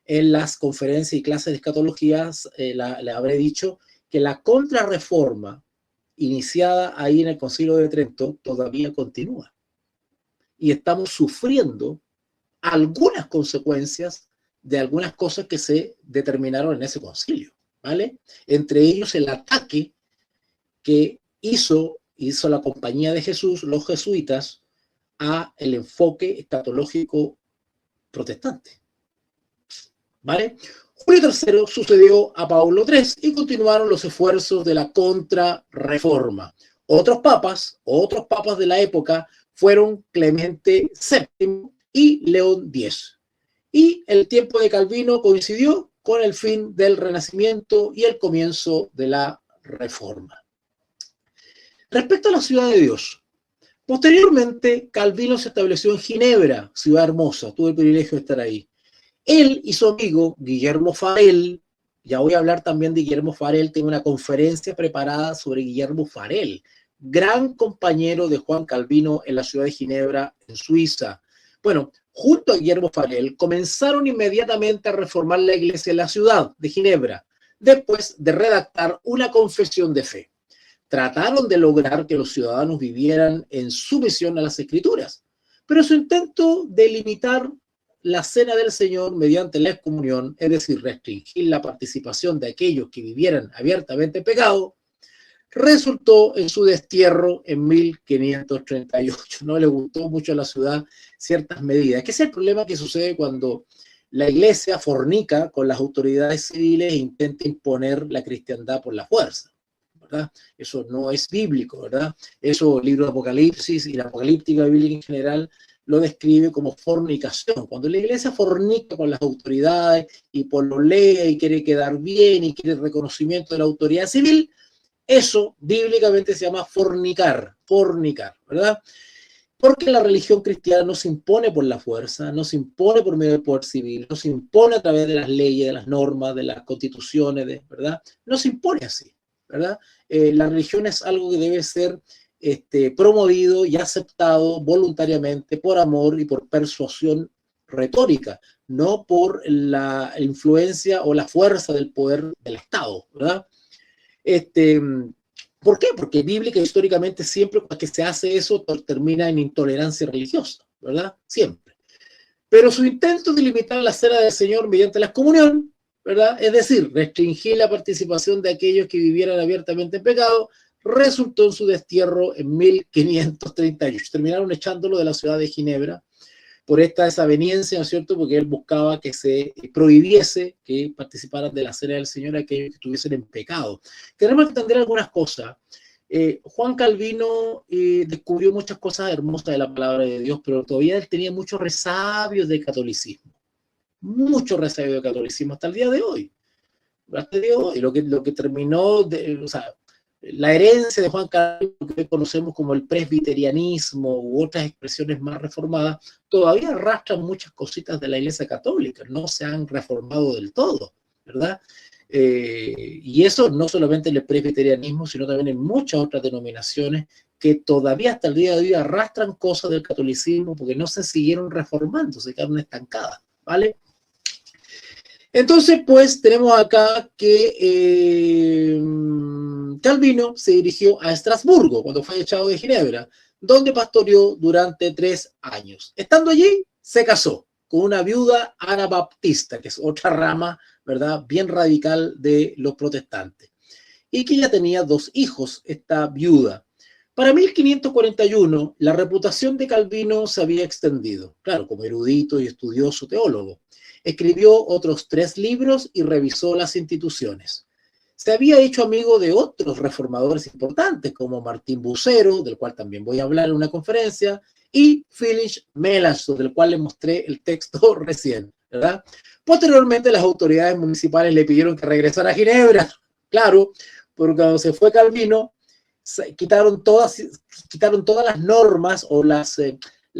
en las conferencias y clases de escatología le habré dicho que la contrarreforma iniciada ahí en el Concilio de Trento todavía continúa. Y estamos sufriendo algunas consecuencias de algunas cosas que se determinaron en ese concilio, ¿vale? Entre ellos el ataque que hizo la Compañía de Jesús, los jesuitas, a el enfoque escatológico protestante, ¿vale? Julio III sucedió a Pablo III y continuaron los esfuerzos de la contrarreforma. Otros papas de la época fueron Clemente VII y León X. Y el tiempo de Calvino coincidió con el fin del Renacimiento y el comienzo de la Reforma. Respecto a la ciudad de Dios, posteriormente Calvino se estableció en Ginebra, ciudad hermosa, tuve el privilegio de estar ahí. Él y su amigo Guillermo Farel, ya voy a hablar también de Guillermo Farel, tengo una conferencia preparada sobre Guillermo Farel, gran compañero de Juan Calvino en la ciudad de Ginebra, en Suiza. Bueno, junto a Guillermo Farel, comenzaron inmediatamente a reformar la iglesia en la ciudad de Ginebra, después de redactar una confesión de fe. Trataron de lograr que los ciudadanos vivieran en sumisión a las Escrituras, pero su intento de limitar la cena del Señor mediante la excomunión, es decir, restringir la participación de aquellos que vivieran abiertamente en pecado, resultó en su destierro en 1538. No le gustó mucho a la ciudad ciertas medidas. Que es el problema que sucede cuando la iglesia fornica con las autoridades civiles e intenta imponer la cristiandad por la fuerza, ¿verdad? Eso no es bíblico, ¿verdad? Eso el libro de Apocalipsis y la apocalíptica bíblica en general lo describe como fornicación. Cuando la iglesia fornica con las autoridades y pololea y quiere quedar bien y quiere reconocimiento de la autoridad civil, eso bíblicamente se llama fornicar, ¿verdad? Porque la religión cristiana no se impone por la fuerza, no se impone por medio del poder civil, no se impone a través de las leyes, de las normas, de las constituciones, ¿verdad? No se impone así, ¿verdad? La religión es algo que debe ser promovido y aceptado voluntariamente por amor y por persuasión retórica, no por la influencia o la fuerza del poder del Estado, ¿verdad? ¿Por qué? Porque bíblica históricamente siempre que se hace eso termina en intolerancia religiosa, ¿verdad? Siempre. Pero su intento de limitar la cena del Señor mediante la excomunión, ¿verdad? Es decir, restringir la participación de aquellos que vivieran abiertamente en pecado, resultó en su destierro en 1538. Terminaron echándolo de la ciudad de Ginebra por esta desaveniencia, ¿no es cierto? Porque él buscaba que se prohibiese que participaran de la cena del Señor aquellos que estuviesen en pecado. Queremos entender algunas cosas. Juan Calvino descubrió muchas cosas hermosas de la palabra de Dios, pero todavía él tenía muchos resabios de catolicismo. Muchos resabios de catolicismo hasta el día de hoy. Hasta el día de hoy. Lo que terminó, o sea, la herencia de Juan Calvino, que hoy conocemos como el presbiterianismo u otras expresiones más reformadas, todavía arrastran muchas cositas de la Iglesia Católica, no se han reformado del todo, ¿verdad? Y eso no solamente en el presbiterianismo, sino también en muchas otras denominaciones que todavía hasta el día de hoy arrastran cosas del catolicismo porque no se siguieron reformando, se quedaron estancadas, ¿vale? Entonces, pues, tenemos acá que Calvino se dirigió a Estrasburgo cuando fue echado de Ginebra, donde pastoreó durante 3 años. Estando allí, se casó con una viuda anabaptista, que es otra rama, ¿verdad?, bien radical de los protestantes, y que ya tenía 2 hijos, esta viuda. Para 1541, la reputación de Calvino se había extendido, claro, como erudito y estudioso teólogo. Escribió otros 3 libros y revisó las instituciones. Se había hecho amigo de otros reformadores importantes, como Martín Bucero, del cual también voy a hablar en una conferencia, y Friedrich Melanchthon, del cual les mostré el texto recién, ¿verdad? Posteriormente, las autoridades municipales le pidieron que regresara a Ginebra, claro, porque cuando se fue Calvino, quitaron todas las normas o las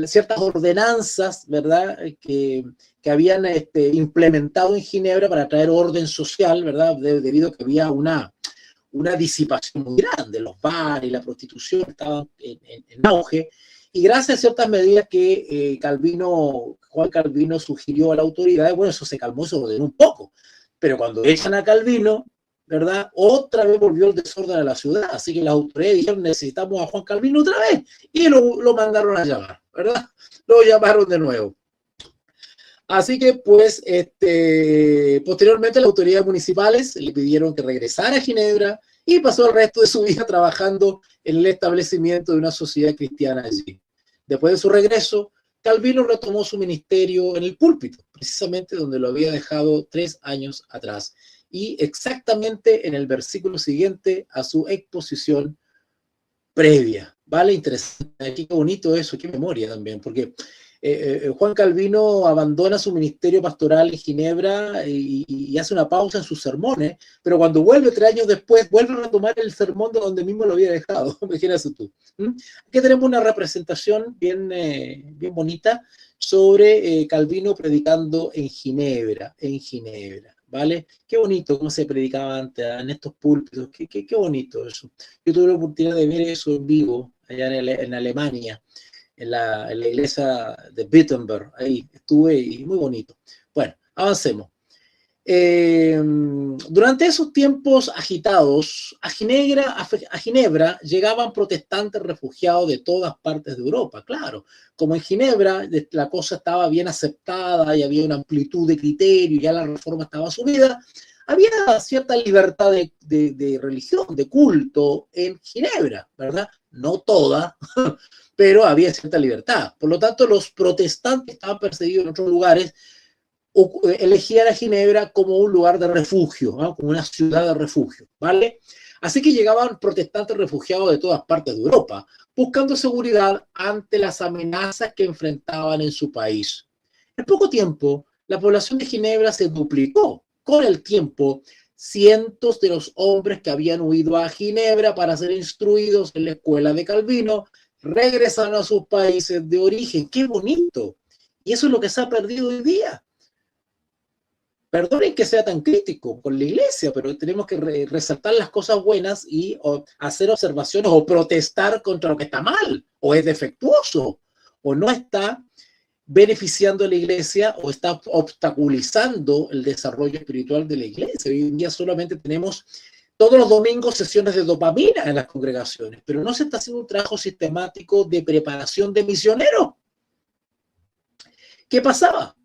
ciertas ordenanzas, ¿verdad?, que habían implementado en Ginebra para traer orden social, ¿verdad?, debido a que había una disipación muy grande, los bares y la prostitución estaban en auge, y gracias a ciertas medidas que Juan Calvino sugirió a la autoridad, bueno, eso se calmó, se ordenó un poco, pero cuando echan a Calvino, ¿verdad?, otra vez volvió el desorden a la ciudad, así que las autoridades dijeron, necesitamos a Juan Calvino otra vez, y lo mandaron a llamar, ¿verdad? Lo llamaron de nuevo. Así que, pues, posteriormente las autoridades municipales le pidieron que regresara a Ginebra y pasó el resto de su vida trabajando en el establecimiento de una sociedad cristiana allí. Después de su regreso, Calvino retomó su ministerio en el púlpito, precisamente donde lo había dejado 3 años atrás, y exactamente en el versículo siguiente a su exposición previa. ¿Vale? Interesante. Aquí qué bonito eso, qué memoria también, porque Juan Calvino abandona su ministerio pastoral en Ginebra y hace una pausa en sus sermones, pero cuando vuelve 3 años después, vuelve a retomar el sermón de donde mismo lo había dejado. Imagínate tú. Aquí tenemos una representación bien bonita sobre Calvino predicando en Ginebra, ¿vale? Qué bonito cómo se predicaba antes en estos púlpitos, qué bonito eso. Yo tuve la oportunidad de ver eso en vivo allá en Alemania, en la iglesia de Wittenberg, ahí estuve y muy bonito. Bueno, avancemos. Durante esos tiempos agitados, a Ginebra llegaban protestantes refugiados de todas partes de Europa, claro. Como en Ginebra la cosa estaba bien aceptada y había una amplitud de criterio, ya la reforma estaba asumida, había cierta libertad de religión, de culto en Ginebra, ¿verdad? No toda, pero había cierta libertad. Por lo tanto, los protestantes estaban perseguidos en otros lugares, elegían a Ginebra como un lugar de refugio, ¿no? Como una ciudad de refugio, ¿vale? Así que llegaban protestantes refugiados de todas partes de Europa, buscando seguridad ante las amenazas que enfrentaban en su país. En poco tiempo, la población de Ginebra se duplicó. Con el tiempo, cientos de los hombres que habían huido a Ginebra para ser instruidos en la escuela de Calvino regresaron a sus países de origen. ¡Qué bonito! Y eso es lo que se ha perdido hoy día. Perdonen que sea tan crítico con la iglesia, pero tenemos que resaltar las cosas buenas y hacer observaciones o protestar contra lo que está mal, o es defectuoso, o no está beneficiando a la iglesia, o está obstaculizando el desarrollo espiritual de la iglesia. Hoy en día solamente tenemos todos los domingos sesiones de dopamina en las congregaciones, pero no se está haciendo un trabajo sistemático de preparación de misioneros. ¿Qué pasaba?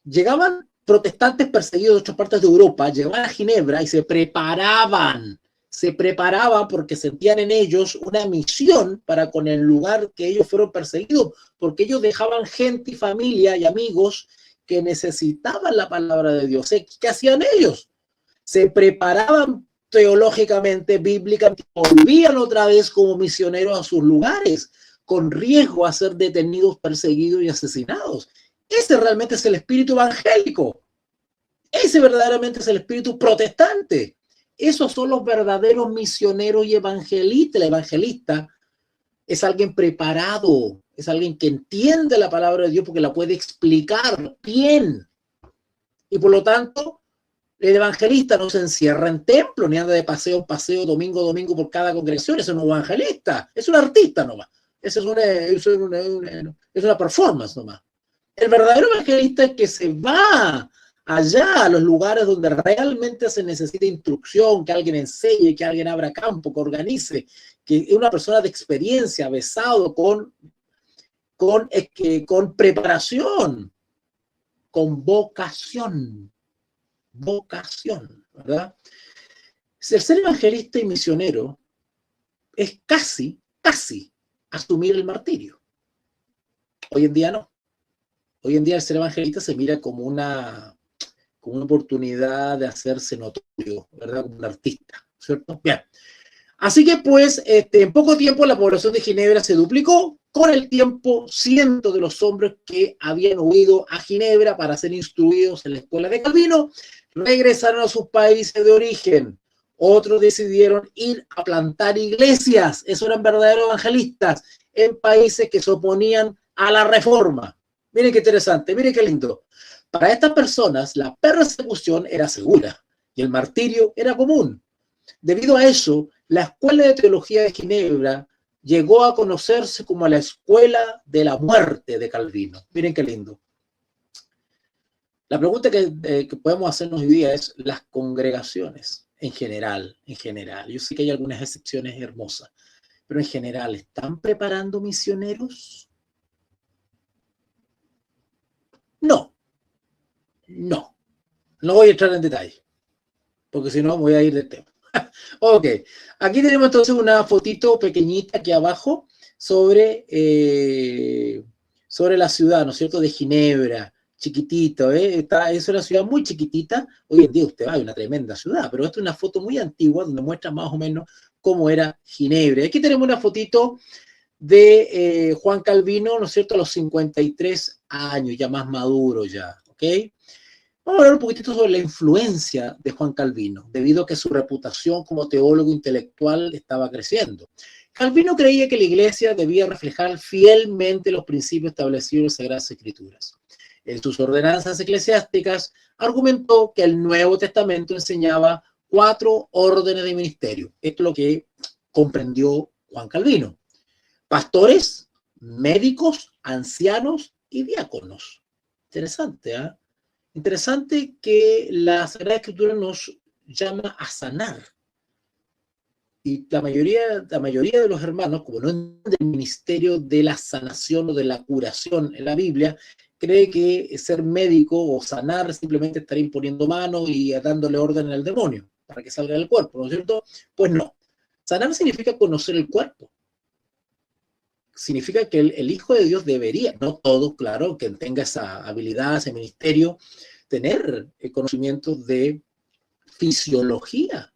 Llegaban protestantes perseguidos de otras partes de Europa, llegaban a Ginebra y se preparaban porque sentían en ellos una misión para con el lugar que ellos fueron perseguidos, porque ellos dejaban gente y familia y amigos que necesitaban la palabra de Dios. ¿Qué hacían ellos? Se preparaban teológicamente, bíblicamente, volvían otra vez como misioneros a sus lugares, con riesgo a ser detenidos, perseguidos y asesinados. Ese realmente es el espíritu evangélico. Ese verdaderamente es el espíritu protestante. Esos son los verdaderos misioneros y evangelistas. El evangelista es alguien preparado, es alguien que entiende la palabra de Dios porque la puede explicar bien. Y por lo tanto, el evangelista no se encierra en templo, ni anda de paseo en paseo, domingo a domingo por cada congregación. Ese no es un evangelista, es un artista nomás. Esa es una performance nomás. El verdadero evangelista es que se va allá a los lugares donde realmente se necesita instrucción, que alguien enseñe, que alguien abra campo, que organice, que es una persona de experiencia, besado con preparación, con vocación, ¿verdad? El ser evangelista y misionero es casi asumir el martirio. Hoy en día no. Hoy en día el ser evangelista se mira como una oportunidad de hacerse notorio, ¿verdad? Como un artista, ¿cierto? Bien. Así que pues, en poco tiempo la población de Ginebra se duplicó. Con el tiempo, cientos de los hombres que habían huido a Ginebra para ser instruidos en la escuela de Calvino regresaron a sus países de origen. Otros decidieron ir a plantar iglesias. Esos eran verdaderos evangelistas en países que se oponían a la reforma. Miren qué interesante, miren qué lindo. Para estas personas, la persecución era segura y el martirio era común. Debido a eso, la Escuela de Teología de Ginebra llegó a conocerse como la Escuela de la Muerte de Calvino. Miren qué lindo. La pregunta que podemos hacernos hoy día es las congregaciones en general. Yo sé que hay algunas excepciones hermosas, pero en general, ¿están preparando misioneros? No voy a entrar en detalle, porque si no voy a ir del tema. Ok, aquí tenemos entonces una fotito pequeñita aquí abajo sobre la ciudad, ¿no es cierto?, de Ginebra, chiquitito, es una ciudad muy chiquitita. Hoy en día usted va a una tremenda ciudad, pero esta es una foto muy antigua donde muestra más o menos cómo era Ginebra. Aquí tenemos una fotito de Juan Calvino, ¿no es cierto?, a los 53 años, ya más maduro ya, ¿ok? Vamos a hablar un poquitito sobre la influencia de Juan Calvino, debido a que su reputación como teólogo intelectual estaba creciendo. Calvino creía que la iglesia debía reflejar fielmente los principios establecidos en las Sagradas Escrituras. En sus ordenanzas eclesiásticas argumentó que el Nuevo Testamento enseñaba 4 órdenes de ministerio. Esto es lo que comprendió Juan Calvino: pastores, médicos, ancianos y diáconos. Interesante, ¿eh? Interesante que la Sagrada Escritura nos llama a sanar. Y la mayoría de los hermanos, como no entienden el ministerio de la sanación o de la curación en la Biblia, cree que ser médico o sanar simplemente estar imponiendo manos y dándole orden al demonio para que salga del cuerpo, ¿no es cierto? Pues no. Sanar significa conocer el cuerpo. Significa que el Hijo de Dios debería, no todos, claro, que tenga esa habilidad, ese ministerio, tener conocimientos de fisiología,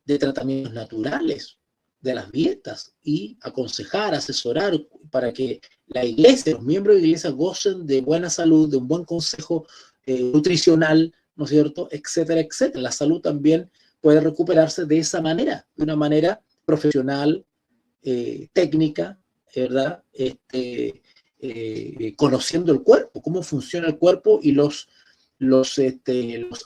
de tratamientos naturales, de las dietas y aconsejar, asesorar para que la iglesia, los miembros de la iglesia gocen de buena salud, de un buen consejo nutricional, ¿no es cierto?, etcétera, etcétera. La salud también puede recuperarse de esa manera, de una manera profesional, técnica, ¿verdad? Conociendo el cuerpo, cómo funciona el cuerpo y los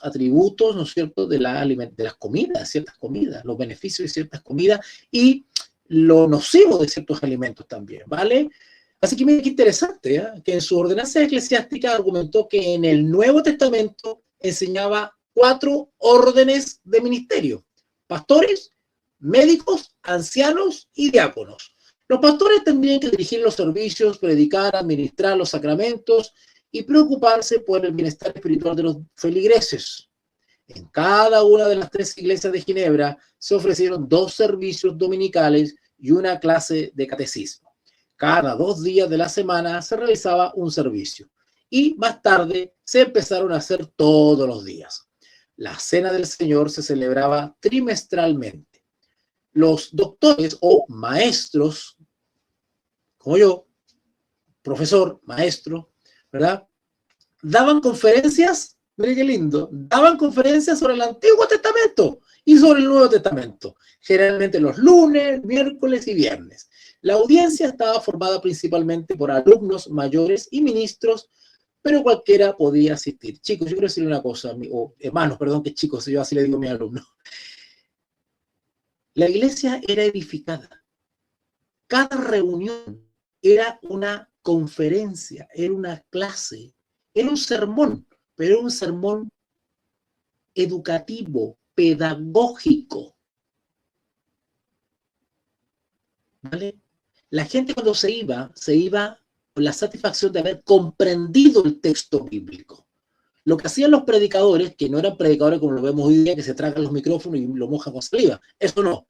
atributos, ¿no es cierto?, de las comidas, ciertas comidas, los beneficios de ciertas comidas y lo nocivo de ciertos alimentos también, ¿vale? Así que mira qué interesante, ¿eh? Que en su ordenanza eclesiástica argumentó que en el Nuevo Testamento enseñaba 4 órdenes de ministerio: pastores, médicos, ancianos y diáconos. Los pastores tendrían que dirigir los servicios, predicar, administrar los sacramentos y preocuparse por el bienestar espiritual de los feligreses. En cada una de las 3 iglesias de Ginebra se ofrecieron 2 servicios dominicales y una clase de catecismo. Cada 2 días de la semana se realizaba un servicio y más tarde se empezaron a hacer todos los días. La Cena del Señor se celebraba trimestralmente. Los doctores o maestros, como yo, profesor, maestro, ¿verdad?, daban conferencias, mire qué lindo, daban conferencias sobre el Antiguo Testamento y sobre el Nuevo Testamento, generalmente los lunes, miércoles y viernes. La audiencia estaba formada principalmente por alumnos mayores y ministros, pero cualquiera podía asistir. Chicos, yo quiero decirle una cosa, o hermanos, perdón, que chicos, yo así le digo a mis alumnos. La iglesia era edificada. Cada reunión era una conferencia, era una clase, era un sermón, pero era un sermón educativo, pedagógico. ¿Vale? La gente cuando se iba con la satisfacción de haber comprendido el texto bíblico. Lo que hacían los predicadores, que no eran predicadores como lo vemos hoy día, que se tragan los micrófonos y lo mojan con saliva, eso no.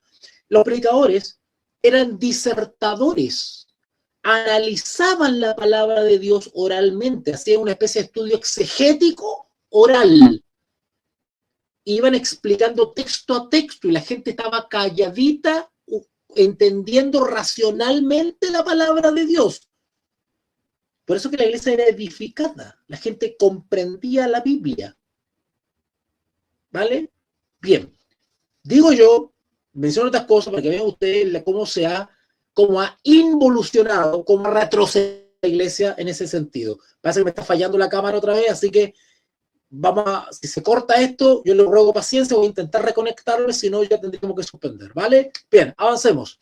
Los predicadores eran disertadores, analizaban la palabra de Dios oralmente, hacían una especie de estudio exegético oral. Iban explicando texto a texto y la gente estaba calladita, entendiendo racionalmente la palabra de Dios. Por eso que la iglesia era edificada, la gente comprendía la Biblia. ¿Vale? Bien, digo yo, menciono otras cosas para que vean ustedes cómo ha involucionado, cómo ha retrocedido la iglesia en ese sentido. Parece que me está fallando la cámara otra vez, así que si se corta esto, yo le ruego paciencia, voy a intentar reconectarlo, si no ya tendríamos que suspender, ¿vale? Bien, avancemos.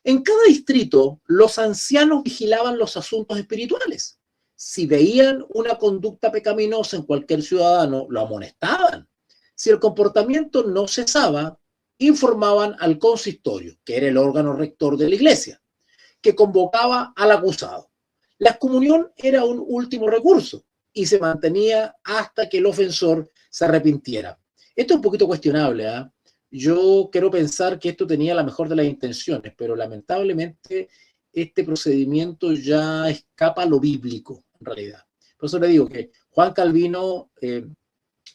En cada distrito, los ancianos vigilaban los asuntos espirituales. Si veían una conducta pecaminosa en cualquier ciudadano, lo amonestaban. Si el comportamiento no cesaba, informaban al consistorio, que era el órgano rector de la iglesia, que convocaba al acusado. La excomunión era un último recurso y se mantenía hasta que el ofensor se arrepintiera. Esto es un poquito cuestionable, ¿eh? Yo quiero pensar que esto tenía la mejor de las intenciones, pero lamentablemente este procedimiento ya escapa a lo bíblico, en realidad. Por eso le digo que Juan Calvino,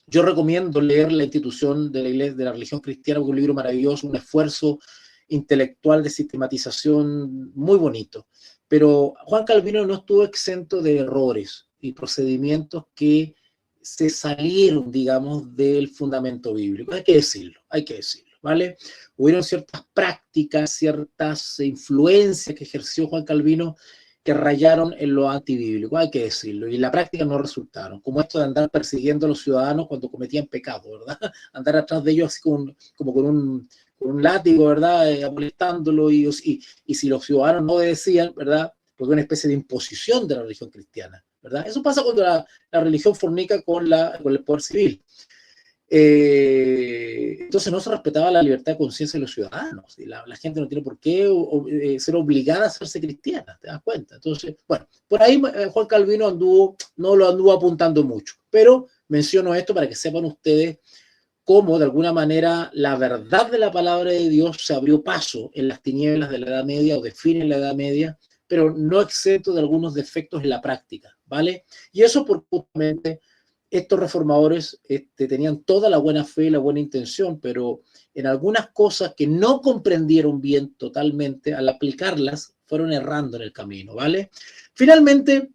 yo recomiendo leer La institución de la iglesia, de la religión cristiana, porque es un libro maravilloso, un esfuerzo intelectual de sistematización muy bonito. Pero Juan Calvino no estuvo exento de errores y procedimientos que se salieron, digamos, del fundamento bíblico. Hay que decirlo, ¿vale? Hubieron ciertas prácticas, ciertas influencias que ejerció Juan Calvino que rayaron en lo antibíblico, hay que decirlo, y en la práctica no resultaron, como esto de andar persiguiendo a los ciudadanos cuando cometían pecado, ¿verdad? Andar atrás de ellos así como con un látigo, ¿verdad? Molestándolo, y si los ciudadanos no obedecían, ¿verdad? Porque una especie de imposición de la religión cristiana, ¿verdad? Eso pasa cuando la religión fornica con el poder civil. Entonces no se respetaba la libertad de conciencia de los ciudadanos, y la gente no tiene por qué ser obligada a hacerse cristiana, ¿te das cuenta? Entonces, bueno, por ahí Juan Calvino no lo anduvo apuntando mucho, pero menciono esto para que sepan ustedes cómo de alguna manera la verdad de la palabra de Dios se abrió paso en las tinieblas de la Edad Media o de fin en la Edad Media, pero no exento de algunos defectos en la práctica, ¿vale? Y eso por justamente estos reformadores tenían toda la buena fe y la buena intención, pero en algunas cosas que no comprendieron bien totalmente, al aplicarlas, fueron errando en el camino, ¿vale? Finalmente,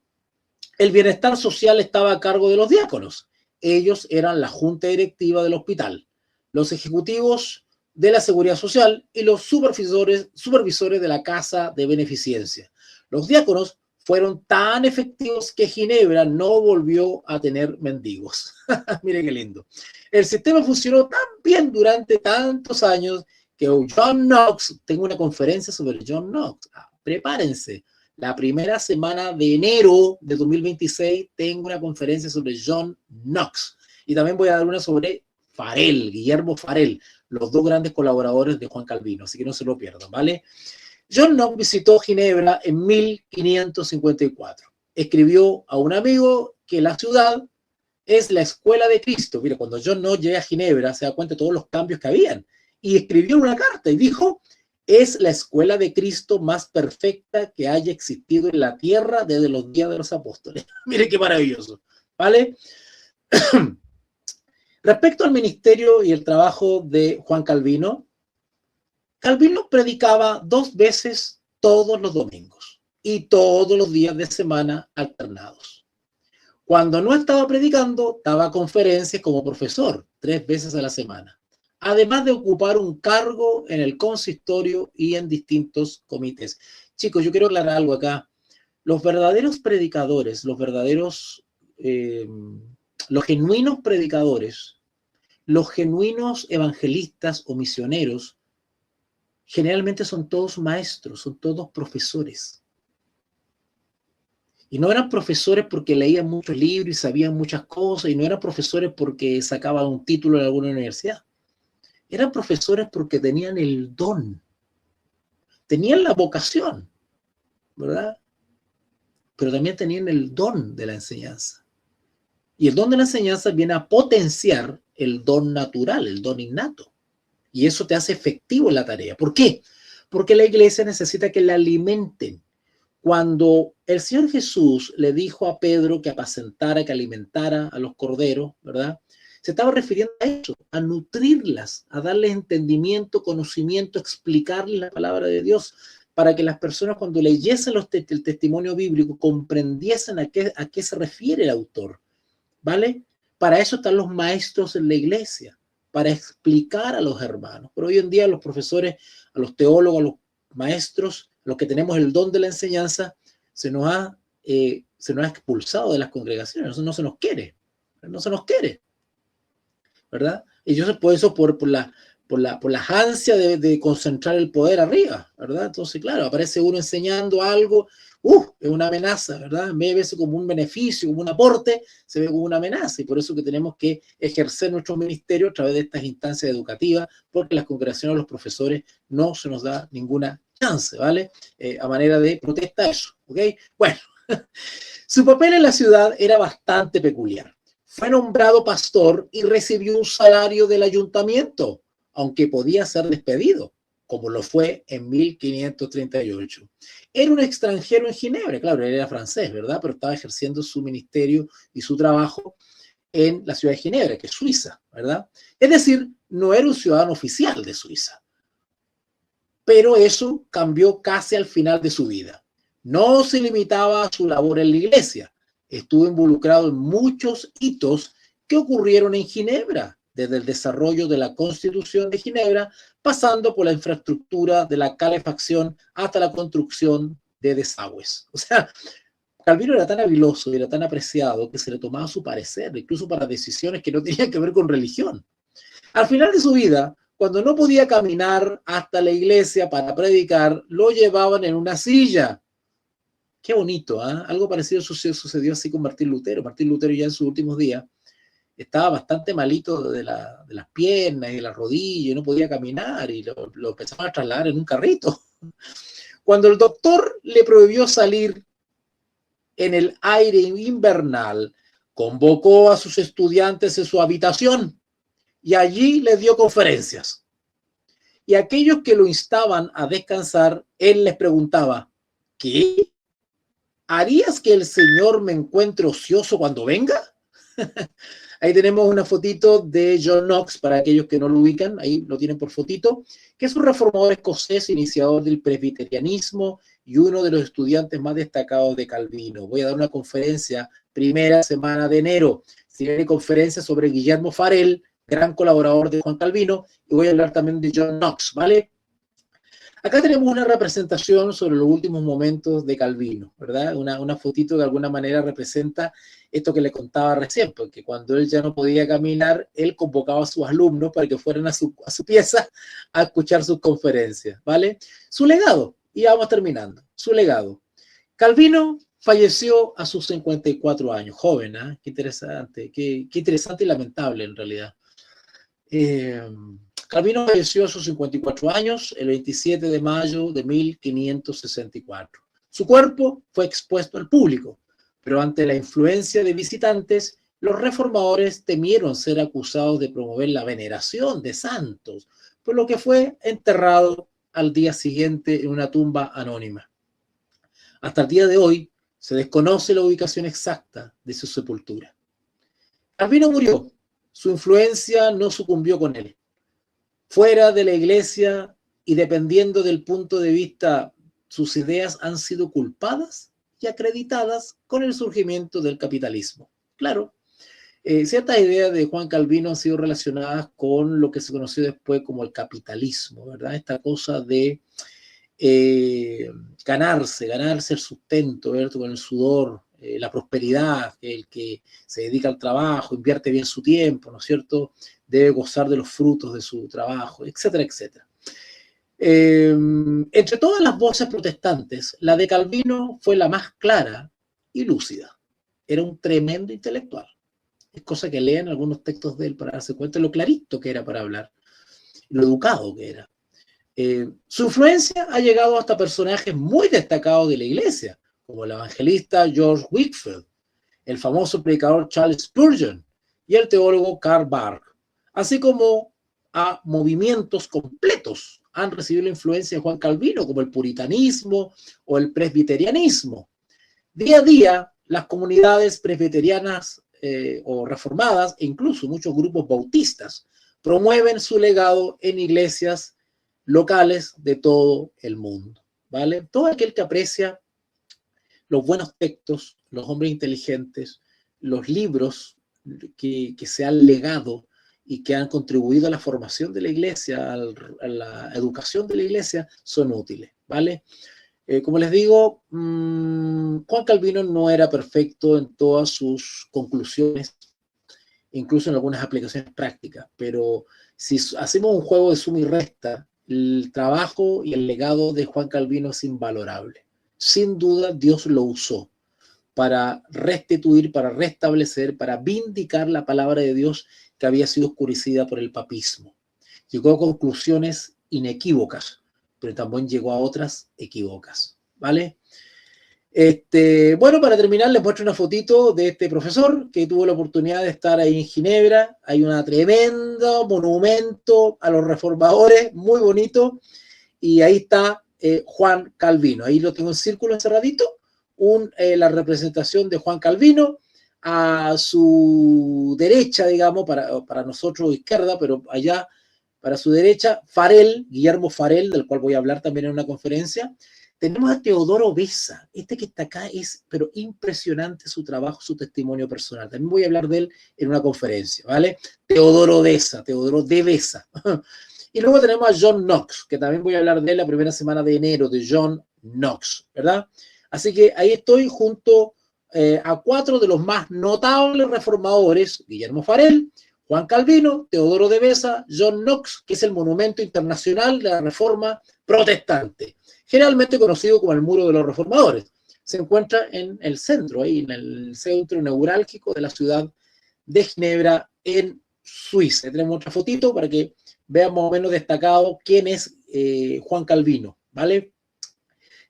el bienestar social estaba a cargo de los diáconos. Ellos eran la junta directiva del hospital, los ejecutivos de la seguridad social y los supervisores de la casa de beneficencia. Los diáconos fueron tan efectivos que Ginebra no volvió a tener mendigos. Miren qué lindo. El sistema funcionó tan bien durante tantos años que John Knox, tengo una conferencia sobre John Knox. Prepárense. La primera semana de enero de 2026 tengo una conferencia sobre John Knox. Y también voy a dar una sobre Farel, Guillermo Farel, los dos grandes colaboradores de Juan Calvino. Así que no se lo pierdan, ¿vale? John Knox visitó Ginebra en 1554. Escribió a un amigo que la ciudad es la escuela de Cristo. Mira, cuando John Knox llega a Ginebra se da cuenta de todos los cambios que habían. Y escribió una carta y dijo: es la escuela de Cristo más perfecta que haya existido en la tierra desde los días de los apóstoles. Mire qué maravilloso, ¿vale? Respecto al ministerio y el trabajo de Juan Calvino, Calvino predicaba 2 veces todos los domingos y todos los días de semana alternados. Cuando no estaba predicando, daba conferencias como profesor 3 veces a la semana, además de ocupar un cargo en el consistorio y en distintos comités. Chicos, yo quiero aclarar algo acá. Los verdaderos predicadores, los genuinos predicadores, los genuinos evangelistas o misioneros, generalmente son todos maestros, son todos profesores. Y no eran profesores porque leían muchos libros y sabían muchas cosas, y no eran profesores porque sacaban un título en alguna universidad. Eran profesores porque tenían el don, tenían la vocación, ¿verdad? Pero también tenían el don de la enseñanza. Y el don de la enseñanza viene a potenciar el don natural, el don innato. Y eso te hace efectivo en la tarea. ¿Por qué? Porque la iglesia necesita que la alimenten. Cuando el Señor Jesús le dijo a Pedro que apacentara, que alimentara a los corderos, ¿verdad? Se estaba refiriendo a eso, a nutrirlas, a darles entendimiento, conocimiento, explicarles la palabra de Dios, para que las personas cuando leyesen el testimonio bíblico comprendiesen a qué se refiere el autor, ¿vale? Para eso están los maestros en la iglesia, para explicar a los hermanos. Pero hoy en día a los profesores, a los teólogos, a los maestros, a los que tenemos el don de la enseñanza, se nos ha expulsado de las congregaciones. No se nos quiere, ¿verdad? Y yo sé por eso, por la ansia de concentrar el poder arriba, ¿verdad? Entonces, claro, aparece uno enseñando algo, es una amenaza, ¿verdad? En vez de verse como un beneficio, como un aporte, se ve como una amenaza, y por eso que tenemos que ejercer nuestro ministerio a través de estas instancias educativas, porque las congregaciones, los profesores, no se nos da ninguna chance, ¿vale? A manera de protesta a eso, ¿ok? Bueno, su papel en la ciudad era bastante peculiar. Fue nombrado pastor y recibió un salario del ayuntamiento, aunque podía ser despedido, como lo fue en 1538. Era un extranjero en Ginebra, claro, él era francés, ¿verdad? Pero estaba ejerciendo su ministerio y su trabajo en la ciudad de Ginebra, que es Suiza, ¿verdad? Es decir, no era un ciudadano oficial de Suiza. Pero eso cambió casi al final de su vida. No se limitaba a su labor en la iglesia. Estuvo involucrado en muchos hitos que ocurrieron en Ginebra, desde el desarrollo de la Constitución de Ginebra, pasando por la infraestructura de la calefacción hasta la construcción de desagües. O sea, Calvino era tan habiloso y era tan apreciado que se le tomaba su parecer, incluso para decisiones que no tenían que ver con religión. Al final de su vida, cuando no podía caminar hasta la iglesia para predicar, lo llevaban en una silla. Qué bonito, ¿eh? Algo parecido sucedió así con Martín Lutero. Martín Lutero ya en sus últimos días estaba bastante malito de las piernas y de las rodillas, y no podía caminar, y lo empezaban a trasladar en un carrito. Cuando el doctor le prohibió salir en el aire invernal, convocó a sus estudiantes en su habitación y allí les dio conferencias. Y aquellos que lo instaban a descansar, él les preguntaba: ¿qué? ¿Harías que el Señor me encuentre ocioso cuando venga? Ahí tenemos una fotito de John Knox, para aquellos que no lo ubican, ahí lo tienen por fotito, que es un reformador escocés, iniciador del presbiterianismo y uno de los estudiantes más destacados de Calvino. Voy a dar una conferencia primera semana de enero, tiene conferencia sobre Guillermo Farel, gran colaborador de Juan Calvino, y voy a hablar también de John Knox, ¿vale? Acá tenemos una representación sobre los últimos momentos de Calvino, ¿verdad? Una fotito que de alguna manera representa esto que le contaba recién, porque cuando él ya no podía caminar, él convocaba a sus alumnos para que fueran a su pieza a escuchar sus conferencias, ¿vale? Su legado, y ya vamos terminando, su legado. Calvino falleció a sus 54 años, joven, ¿eh? Qué interesante y lamentable en realidad. Calvino falleció a sus 54 años el 27 de mayo de 1564. Su cuerpo fue expuesto al público, pero ante la influencia de visitantes, los reformadores temieron ser acusados de promover la veneración de santos, por lo que fue enterrado al día siguiente en una tumba anónima. Hasta el día de hoy se desconoce la ubicación exacta de su sepultura. Calvino murió, su influencia no sucumbió con él. Fuera de la iglesia y dependiendo del punto de vista, sus ideas han sido culpadas y acreditadas con el surgimiento del capitalismo. Claro, ciertas ideas de Juan Calvino han sido relacionadas con lo que se conoció después como el capitalismo, ¿verdad? Esta cosa de ganarse el sustento, ¿verdad? Con el sudor, la prosperidad, el que se dedica al trabajo, invierte bien su tiempo, ¿no es cierto?, debe gozar de los frutos de su trabajo, etcétera, etcétera. Entre todas las voces protestantes, la de Calvino fue la más clara y lúcida. Era un tremendo intelectual. Es cosa que lean algunos textos de él para darse cuenta de lo clarito que era para hablar, lo educado que era. Su influencia ha llegado hasta personajes muy destacados de la iglesia, como el evangelista George Whitefield, el famoso predicador Charles Spurgeon y el teólogo Karl Barth, así como a movimientos completos han recibido la influencia de Juan Calvino, como el puritanismo o el presbiterianismo. Día a día, las comunidades presbiterianas o reformadas, e incluso muchos grupos bautistas, promueven su legado en iglesias locales de todo el mundo, ¿vale? Todo aquel que aprecia los buenos textos, los hombres inteligentes, los libros que se han legado y que han contribuido a la formación de la iglesia, a la educación de la iglesia, son útiles, ¿vale? Como les digo, Juan Calvino no era perfecto en todas sus conclusiones, incluso en algunas aplicaciones prácticas, pero si hacemos un juego de suma y resta, el trabajo y el legado de Juan Calvino es invalorable. Sin duda, Dios lo usó para restituir, para restablecer, para vindicar la palabra de Dios que había sido oscurecida por el papismo. Llegó a conclusiones inequívocas, pero también llegó a otras equívocas, ¿vale? Bueno, para terminar les muestro una fotito de este profesor que tuvo la oportunidad de estar ahí en Ginebra. Hay un tremendo monumento a los reformadores, muy bonito, y ahí está Juan Calvino. Ahí lo tengo en círculo encerradito, la representación de Juan Calvino. A su derecha, digamos, para nosotros izquierda, pero allá para su derecha, Farel, Guillermo Farel, del cual voy a hablar también en una conferencia. Tenemos a Teodoro Beza, este que está acá es, pero impresionante su trabajo, su testimonio personal. También voy a hablar de él en una conferencia, ¿vale? Teodoro de Beza. Y luego tenemos a John Knox, que también voy a hablar de él la primera semana de enero, de John Knox, ¿verdad? Así que ahí estoy junto a 4 de los más notables reformadores: Guillermo Farel, Juan Calvino, Teodoro de Beza, John Knox, que es el monumento internacional de la Reforma protestante, generalmente conocido como el Muro de los Reformadores. Se encuentra en el centro, ahí en el centro neurálgico de la ciudad de Ginebra, en Suiza. Tenemos otra fotito para que vean más o menos destacado quién es Juan Calvino, ¿vale?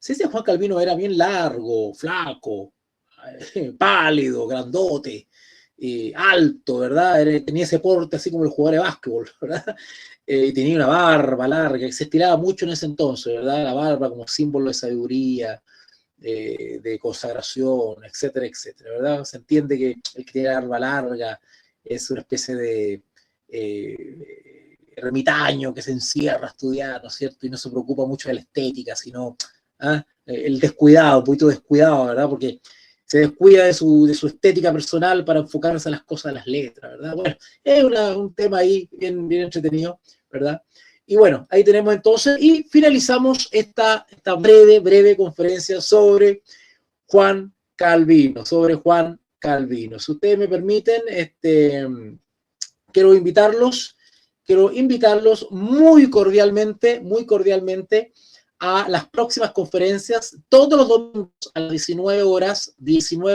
Si ese Juan Calvino era bien largo, flaco, pálido, grandote, alto, ¿verdad? Tenía ese porte así como el jugador de básquetbol, ¿verdad? Tenía una barba larga, que se estiraba mucho en ese entonces, ¿verdad? La barba como símbolo de sabiduría, de consagración, etcétera, etcétera, ¿verdad? Se entiende que el que tiene barba larga es una especie de ermitaño que se encierra a estudiar, ¿no es cierto? Y no se preocupa mucho de la estética, sino el descuidado, un poquito descuidado, ¿verdad? Porque se descuida de su estética personal para enfocarse en las cosas de las letras, ¿verdad? Bueno, es un tema ahí bien entretenido, ¿verdad? Y bueno, ahí tenemos entonces, y finalizamos esta breve conferencia sobre Juan Calvino, Si ustedes me permiten, quiero invitarlos muy cordialmente a las próximas conferencias, todos los domingos a las 19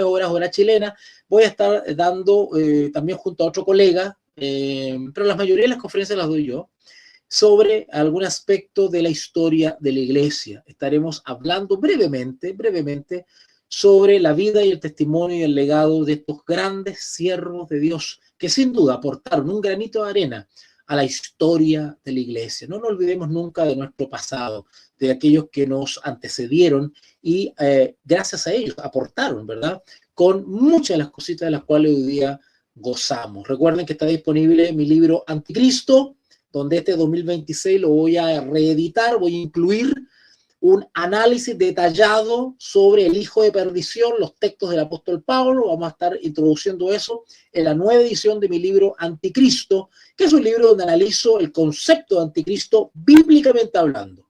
horas hora chilena. Voy a estar dando también junto a otro colega, pero la mayoría de las conferencias las doy yo, sobre algún aspecto de la historia de la iglesia. Estaremos hablando brevemente sobre la vida y el testimonio y el legado de estos grandes siervos de Dios que sin duda aportaron un granito de arena a la historia de la iglesia. No nos olvidemos nunca de nuestro pasado, de aquellos que nos antecedieron y gracias a ellos aportaron, ¿verdad? Con muchas de las cositas de las cuales hoy día gozamos. Recuerden que está disponible mi libro Anticristo, donde este 2026 lo voy a reeditar, voy a incluir un análisis detallado sobre el hijo de perdición, los textos del apóstol Pablo. Vamos a estar introduciendo eso en la nueva edición de mi libro Anticristo, que es un libro donde analizo el concepto de anticristo bíblicamente hablando.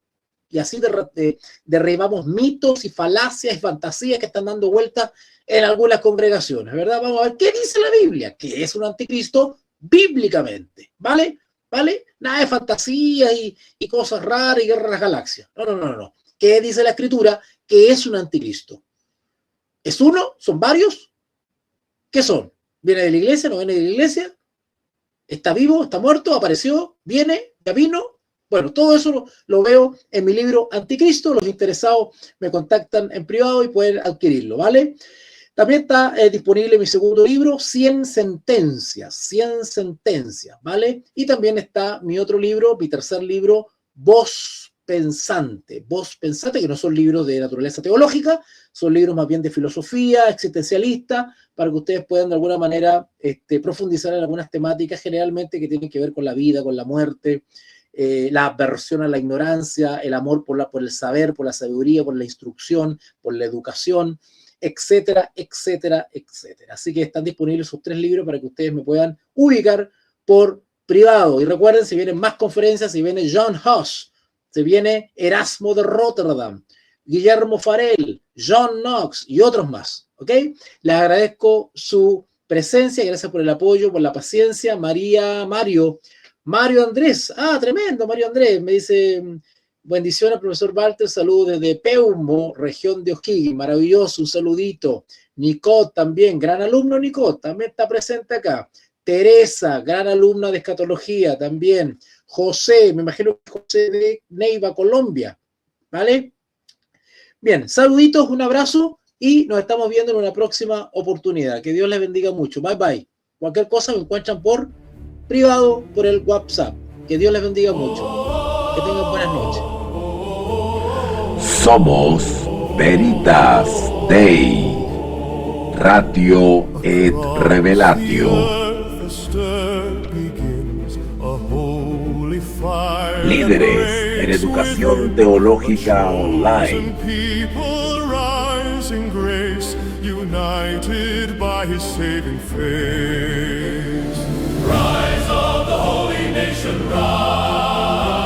Y así derribamos mitos y falacias y fantasías que están dando vueltas en algunas congregaciones, ¿verdad? Vamos a ver qué dice la Biblia, que es un anticristo bíblicamente, ¿vale? Nada de fantasía y cosas raras y guerra de las galaxias. No. ¿Qué dice la Escritura? Que es un anticristo. ¿Es uno? ¿Son varios? ¿Qué son? ¿Viene de la iglesia? ¿No viene de la iglesia? ¿Está vivo? ¿Está muerto? ¿Apareció? ¿Viene? ¿Ya vino? Bueno, todo eso lo veo en mi libro Anticristo. Los interesados me contactan en privado y pueden adquirirlo, ¿vale? También está disponible mi segundo libro, 100 sentencias, ¿vale? Y también está mi otro libro, mi tercer libro, Voz Pensante, que no son libros de naturaleza teológica, son libros más bien de filosofía existencialista, para que ustedes puedan de alguna manera profundizar en algunas temáticas generalmente que tienen que ver con la vida, con la muerte, la aversión a la ignorancia, el amor por el saber, por la sabiduría, por la instrucción, por la educación, etcétera. Así que están disponibles esos 3 libros para que ustedes me puedan ubicar por privado. Y recuerden, si vienen más conferencias, si viene John Huss, si viene Erasmo de Rotterdam, Guillermo Farell, John Knox y otros más, ¿ok? Les agradezco su presencia, gracias por el apoyo, por la paciencia. Mario Andrés, tremendo, Mario Andrés, me dice... Bendiciones, profesor Walter, saludos desde Peumo, región de O'Higgins, maravilloso, un saludito. Nicot también, gran alumno Nicot, también está presente acá. Teresa, gran alumna de escatología también. José, me imagino que José de Neiva, Colombia, ¿vale? Bien, saluditos, un abrazo y nos estamos viendo en una próxima oportunidad. Que Dios les bendiga mucho, bye bye. Cualquier cosa me encuentran por privado, por el WhatsApp. Que Dios les bendiga mucho. Que tengan buenas noches. Somos Veritas Dei, Ratio et Revelatio. Líderes en educación teológica online. United by his saving faith. Rise of the holy nation, rise.